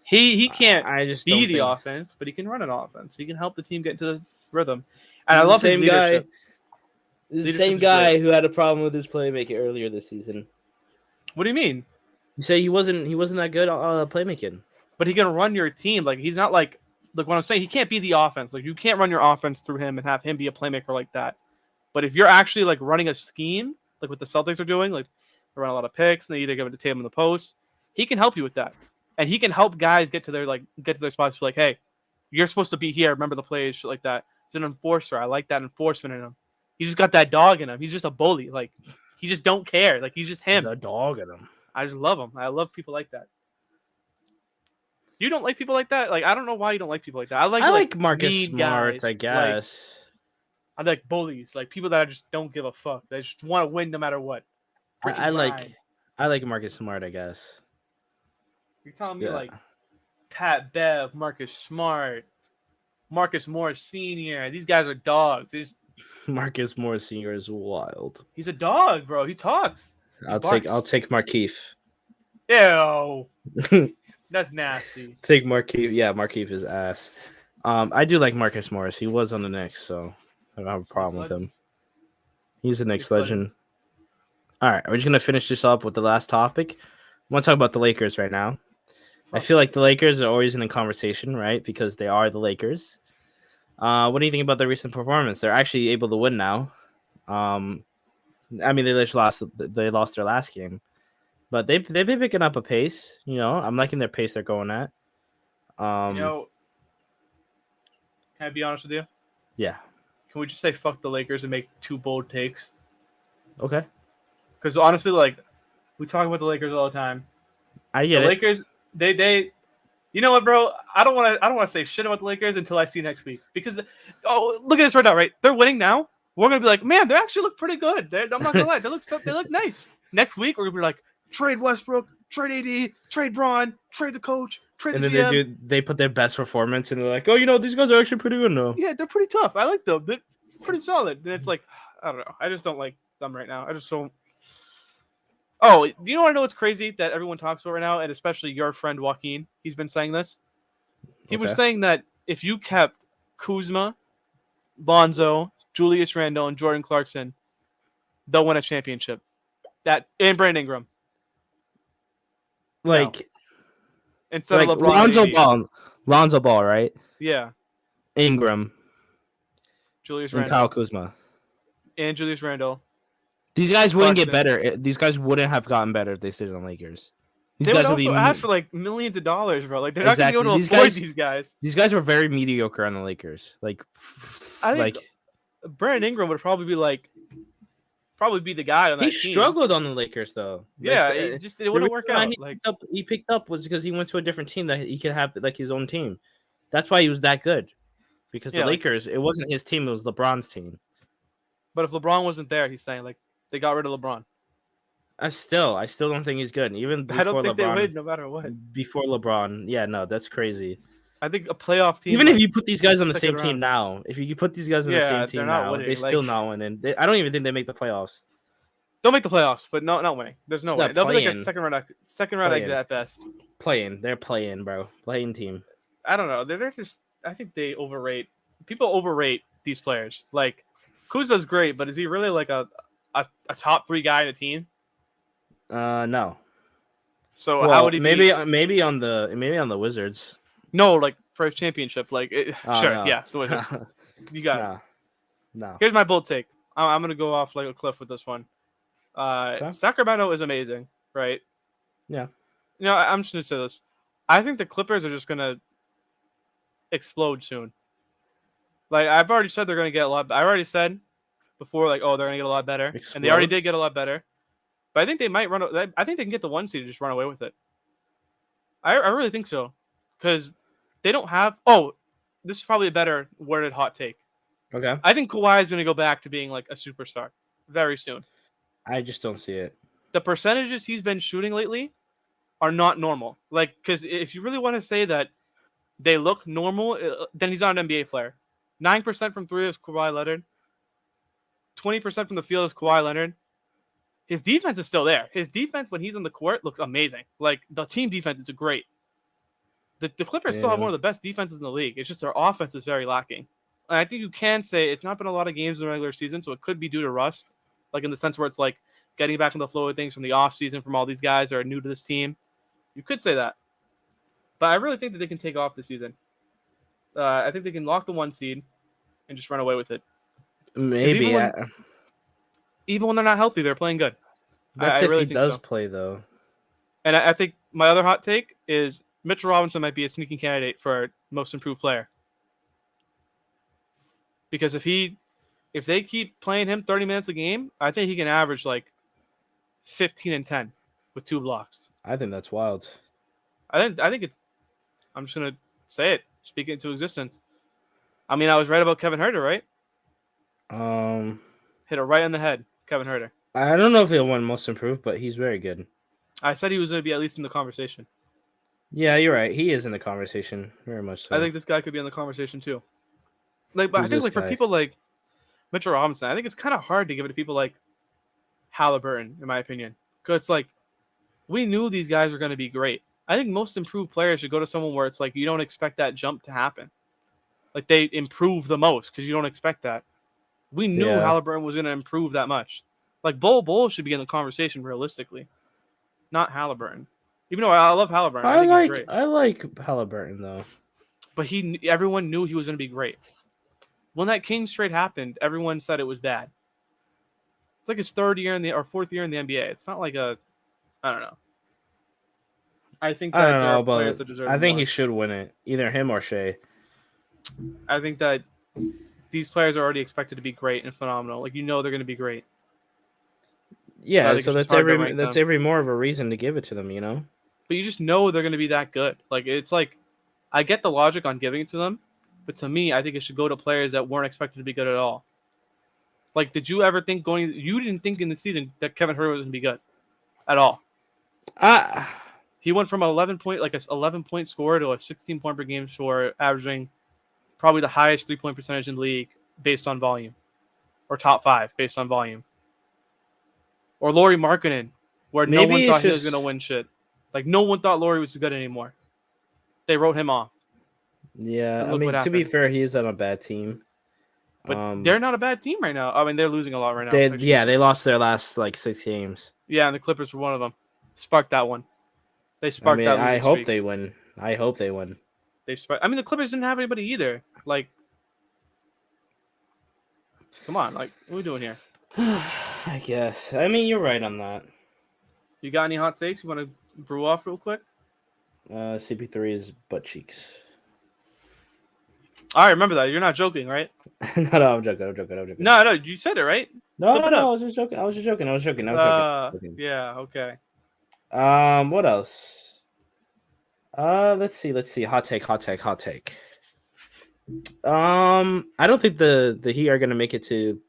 B: he can't
A: I just
B: be
A: don't
B: the
A: think...
B: offense, but he can run an offense. He can help the team get into the rhythm. And
A: He's
B: I love
A: the
B: his
A: same
B: leadership.
A: guy. This is the
B: Leadership's
A: same
B: great.
A: guy who had a problem with his playmaking earlier this season.
B: What do you mean?
A: You say he wasn't that good playmaking.
B: But he can run your team. Like he's not like what I'm saying. He can't be the offense. Like you can't run your offense through him and have him be a playmaker like that. But if you're actually like running a scheme, like what the Celtics are doing, like they run a lot of picks and they either give it to Tatum in the post, he can help you with that, and he can help guys get to their spots. Like, hey, You're supposed to be here. Remember the plays, shit like that. He's an enforcer. I like that enforcement in him. He's just got that dog in him. He's just a bully. Like, he just don't care. Like, he's just him.
A: The dog in him.
B: I just love him. I love people like that. You don't like people like that? Like, I don't know why you don't like people like that. I like
A: Marcus
B: mean
A: Smart,
B: guys.
A: I guess.
B: I like bullies. Like, people that just don't give a fuck. They just want to win no matter what.
A: I like Marcus Smart, I guess.
B: You're telling me like Pat Bev, Marcus Smart, Marcus Morris Sr. These guys are dogs.
A: Marcus Morris Sr. is wild.
B: He's a dog, bro. He talks.
A: I'll take Markeith.
B: Ew. That's nasty.
A: Take Markeith. Yeah, Markeith is ass. I do like Marcus Morris. He was on the Knicks, so I don't have a problem with him. He's a Knicks legend. All right, we're just gonna finish this up with the last topic. I want to talk about the Lakers right now. I feel like the Lakers are always in a conversation, right? Because they are the Lakers. What do you think about their recent performance? They're actually able to win now. I mean, they lost their last game, but they've been picking up a pace. You know, I'm liking their pace they're going at.
B: Can I be honest with you?
A: Yeah.
B: Can we just say fuck the Lakers and make 2 bold takes?
A: Okay.
B: Because honestly, like, we talk about the Lakers all the time.
A: I get
B: the
A: it.
B: Lakers, they, you know what, bro? I don't want to say shit about the Lakers until I see next week. Because, look at this right now, right? They're winning now. We're gonna be like, man, they actually look pretty good. I'm not gonna lie, they look nice. Next week, we're gonna be like, trade Westbrook, trade AD, trade Braun, trade the coach, trade the GM.
A: And then they put their best performance, and they're like, oh, you know, these guys are actually pretty good now.
B: Yeah, they're pretty tough. I like them. They're pretty solid. And it's like, I don't know. I just don't like them right now. I just don't. Oh, do you know what I know? What's crazy that everyone talks about right now, and especially your friend Joaquin. He's been saying this. He was saying that if you kept Kuzma, Lonzo, Julius Randle, and Jordan Clarkson, they'll win a championship. And Brandon Ingram.
A: Like,
B: instead of LeBron.
A: Lonzo Ball, right?
B: Yeah.
A: Ingram.
B: Julius
A: and
B: Randle.
A: Kyle Kuzma.
B: And Julius Randle.
A: These guys wouldn't get better. These guys wouldn't have gotten better if they stayed on the Lakers.
B: They would also ask for like millions of dollars, bro. Like, they're not going to be able to afford these guys.
A: These guys were very mediocre on the Lakers.
B: I think Brandon Ingram would probably be the guy on that team.
A: He struggled on the Lakers, though.
B: Yeah, it wouldn't work out.
A: He picked up was because he went to a different team that he could have like his own team. That's why he was that good. Because the Lakers, it wasn't his team; it was LeBron's team.
B: But if LeBron wasn't there, he's saying like they got rid of LeBron.
A: I still don't think he's good. Even before
B: I don't think
A: LeBron,
B: they would, no matter what.
A: Before LeBron, yeah, no, that's crazy.
B: I think a playoff team.
A: Even if you put these guys on the same team now, they still not winning. I don't even think they make the playoffs.
B: They'll make the playoffs, but not winning. There's no way. They'll be like a second round exit at best.
A: They're playing, bro. Playing team.
B: I don't know. They're just. I think they overrate. People overrate these players. Like, Kuzma's great, but is he really like a top 3 guy in the team?
A: No.
B: So how would he
A: maybe on the Wizards?
B: No, like for a championship. Like sure,
A: no.
B: Yeah, the Wizards. You got it.
A: No.
B: Here's my bold take. I'm gonna go off like a cliff with this one. Okay. Sacramento is amazing, right?
A: Yeah.
B: You know, I'm just gonna say this. I think the Clippers are just gonna explode soon. Like, I've already said they're gonna get a lot. I already said before, like, oh, they're gonna get a lot better, and they already did get a lot better. But I think they might run. I think they can get the 1 seed and just run away with it. I really think so, because they don't have. Oh, this is probably a better worded hot take.
A: Okay.
B: I think Kawhi is gonna go back to being like a superstar very soon.
A: I just don't see it.
B: The percentages he's been shooting lately are not normal. Like, because if you really want to say that they look normal, then he's not an NBA player. 9% from 3 is Kawhi Leonard. 20% from the field is Kawhi Leonard. His defense is still there. His defense when he's on the court looks amazing. Like, the team defense is great. The Clippers still have one of the best defenses in the league. It's just their offense is very lacking. And I think you can say it's not been a lot of games in the regular season, so it could be due to rust. Like, in the sense where it's like getting back in the flow of things from the offseason from all these guys that are new to this team. You could say that. But I really think that they can take off this season. I think they can lock the 1 seed and just run away with it.
A: Maybe.
B: Even when they're not healthy, they're playing good.
A: That's if he does play, though.
B: And I think my other hot take is Mitchell Robinson might be a sneaking candidate for most improved player. because if they keep playing him 30 minutes a game, I think he can average like 15 and 10 with 2 blocks.
A: I think that's wild.
B: I think it's. I'm just gonna say it, speak it into existence. I mean, I was right about Kevin Huerter, right?
A: Um,
B: Hit it right on the head, Kevin Huerter.
A: I don't know if he'll win Most Improved, but he's very good.
B: I said he was going to be at least in the conversation.
A: Yeah, you're right. He is in the conversation, very much so.
B: I think this guy could be in the conversation too. Like, but
A: Who's
B: I think
A: this
B: like for
A: guy?
B: people like Mitchell Robinson, I think it's kind of hard to give it to people like Halliburton, in my opinion, because it's like we knew these guys were going to be great. I think most improved players should go to someone where it's like you don't expect that jump to happen. Like they improve the most because you don't expect that. We knew
A: Yeah.
B: Halliburton was going to improve that much. Like Bol should be in the conversation realistically, not Halliburton. Even though I love Halliburton, I think he's great.
A: I like Halliburton though.
B: But everyone knew he was going to be great. When that Kings trade happened, everyone said it was bad. It's like his 3rd year or 4th year in the NBA. It's not like I don't know. I think
A: I
B: that
A: don't
B: there are
A: know,
B: players
A: but
B: that deserve
A: I think
B: more.
A: he should win it. Either him or Shea.
B: I think that these players are already expected to be great and phenomenal. Like they're going to be great.
A: Yeah,
B: so
A: that's every more of a reason to give it to them, you know?
B: But you just know they're going to be that good. Like it's like I get the logic on giving it to them, but to me, I think it should go to players that weren't expected to be good at all. Like, did you ever think you didn't think in the season that Kevin Huerter was going to be good at all? He went from 11 point score to a 16 point per game score, averaging probably the highest 3-point percentage in the league based on volume, or top 5 based on volume. Or Lauri Markkanen, where no one thought he was going to win shit. Like no one thought Lauri was good anymore. They wrote him off.
A: Yeah, I mean, to be fair, he is on a bad team.
B: But they're not a bad team right now. I mean, they're losing a lot right now.
A: They lost their last like 6 games.
B: Yeah, and the Clippers were one of them. Sparked that one. They sparked that losing
A: I hope
B: streak.
A: they win. I hope they win.
B: I mean, the Clippers didn't have anybody either. Like, come on, like, what are we doing here?
A: I guess. I mean, you're right on that.
B: You got any hot takes you want to brew off real quick?
A: CP3's butt cheeks.
B: All right, remember that. You're not joking, right?
A: No, I'm joking.
B: No, you said it, right?
A: No, I was just joking. I was joking.
B: Yeah, okay.
A: What else? Let's see. Hot take. I don't think the Heat are gonna make it to.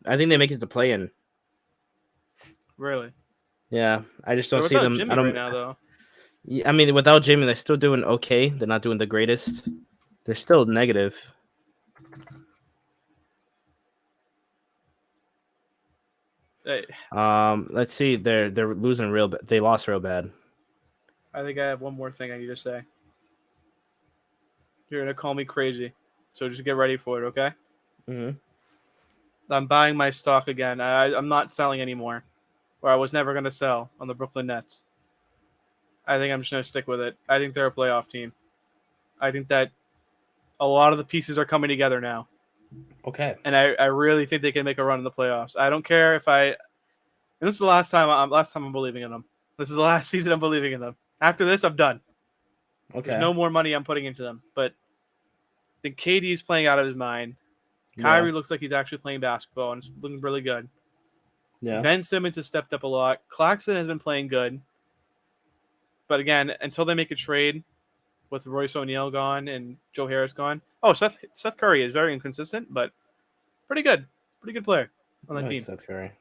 A: I think they make it to play in.
B: Really?
A: Yeah, I just don't see them.
B: Jimmy right now, though.
A: I mean, without Jimmy, they're still doing okay. They're not doing the greatest. They're still negative.
B: Hey.
A: Let's see. They're losing real bad. They lost real bad.
B: I think I have one more thing I need to say. You're gonna call me crazy, so just get ready for it, okay?
A: Mm-hmm.
B: I'm buying my stock again. I'm not selling anymore, or I was never gonna sell on the Brooklyn Nets. I think I'm just gonna stick with it. I think they're a playoff team. I think that a lot of the pieces are coming together now.
A: Okay.
B: And I really think they can make a run in the playoffs. I don't care if and this is the last time I'm believing in them. This is the last season I'm believing in them. After this, I'm done.
A: Okay.
B: There's no more money I'm putting into them. But I think KD's playing out of his mind. Kyrie looks like he's actually playing basketball and it's looking really good.
A: Yeah.
B: Ben Simmons has stepped up a lot. Claxton has been playing good. But again, until they make a trade with Royce O'Neal gone and Joe Harris gone. Oh, Seth Curry is very inconsistent, but pretty good. Pretty good player on that team.
A: Seth Curry.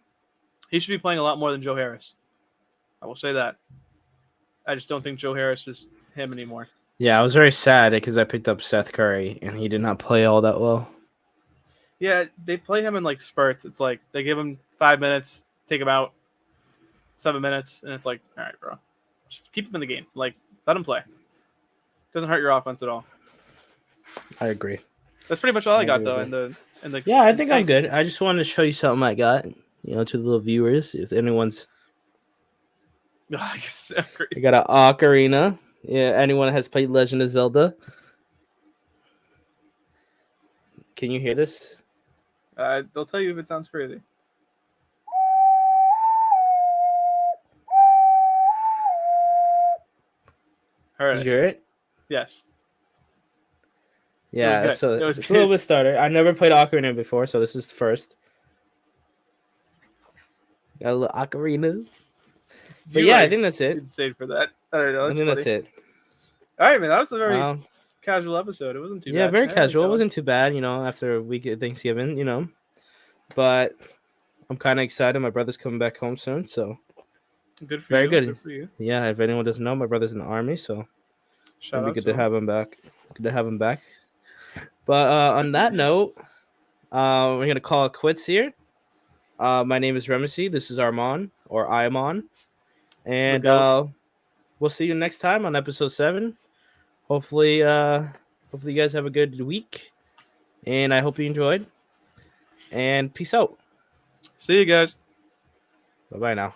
B: He should be playing a lot more than Joe Harris. I will say that. I just don't think Joe Harris is him anymore.
A: Yeah, I was very sad because I picked up Seth Curry and he did not play all that well.
B: Yeah, they play him in like spurts. It's like they give him 5 minutes, take him out 7 minutes, and it's like, all right, bro, just keep him in the game. Like, let him play. Doesn't hurt your offense at all.
A: I agree.
B: That's pretty much all I got though. In the
A: yeah, I think I'm good. I just wanted to show you something I got. You know, to the little viewers, if anyone's.
B: Oh, you're so crazy.
A: I got an ocarina. Yeah, anyone has played Legend of Zelda? Can you hear this?
B: They'll tell you if it sounds crazy.
A: Did you hear it?
B: Yes.
A: Yeah,
B: good.
A: so
B: It was
A: it's a little
B: good.
A: bit starter. I never played Ocarina before, so this is the first. Got a little Ocarina. But
B: You
A: yeah,
B: are
A: I think that's it.
B: insane for that. I don't know.
A: I
B: That's
A: think
B: funny.
A: that's it.
B: All right, man. That was a very
A: Well,
B: casual episode. It wasn't too
A: yeah,
B: bad.
A: very
B: I like
A: casual.
B: that
A: It
B: one.
A: wasn't too bad, after a week of Thanksgiving, But I'm kind of excited. My brother's coming back home soon, so
B: Good for
A: very
B: you.
A: good.
B: Good for you.
A: Yeah, if anyone doesn't know, my brother's in the army, so it'd
B: Shout
A: be
B: out
A: good
B: to
A: to
B: him.
A: have him back. Good to have him back. But on that note, we're gonna call it quits here. My name is Ramese. This is Armon or Eyemon,
B: Look
A: and
B: out.
A: we'll see you next time on episode 7. Hopefully, hopefully you guys have a good week, and I hope you enjoyed. And peace out.
B: See you guys.
A: Bye bye now.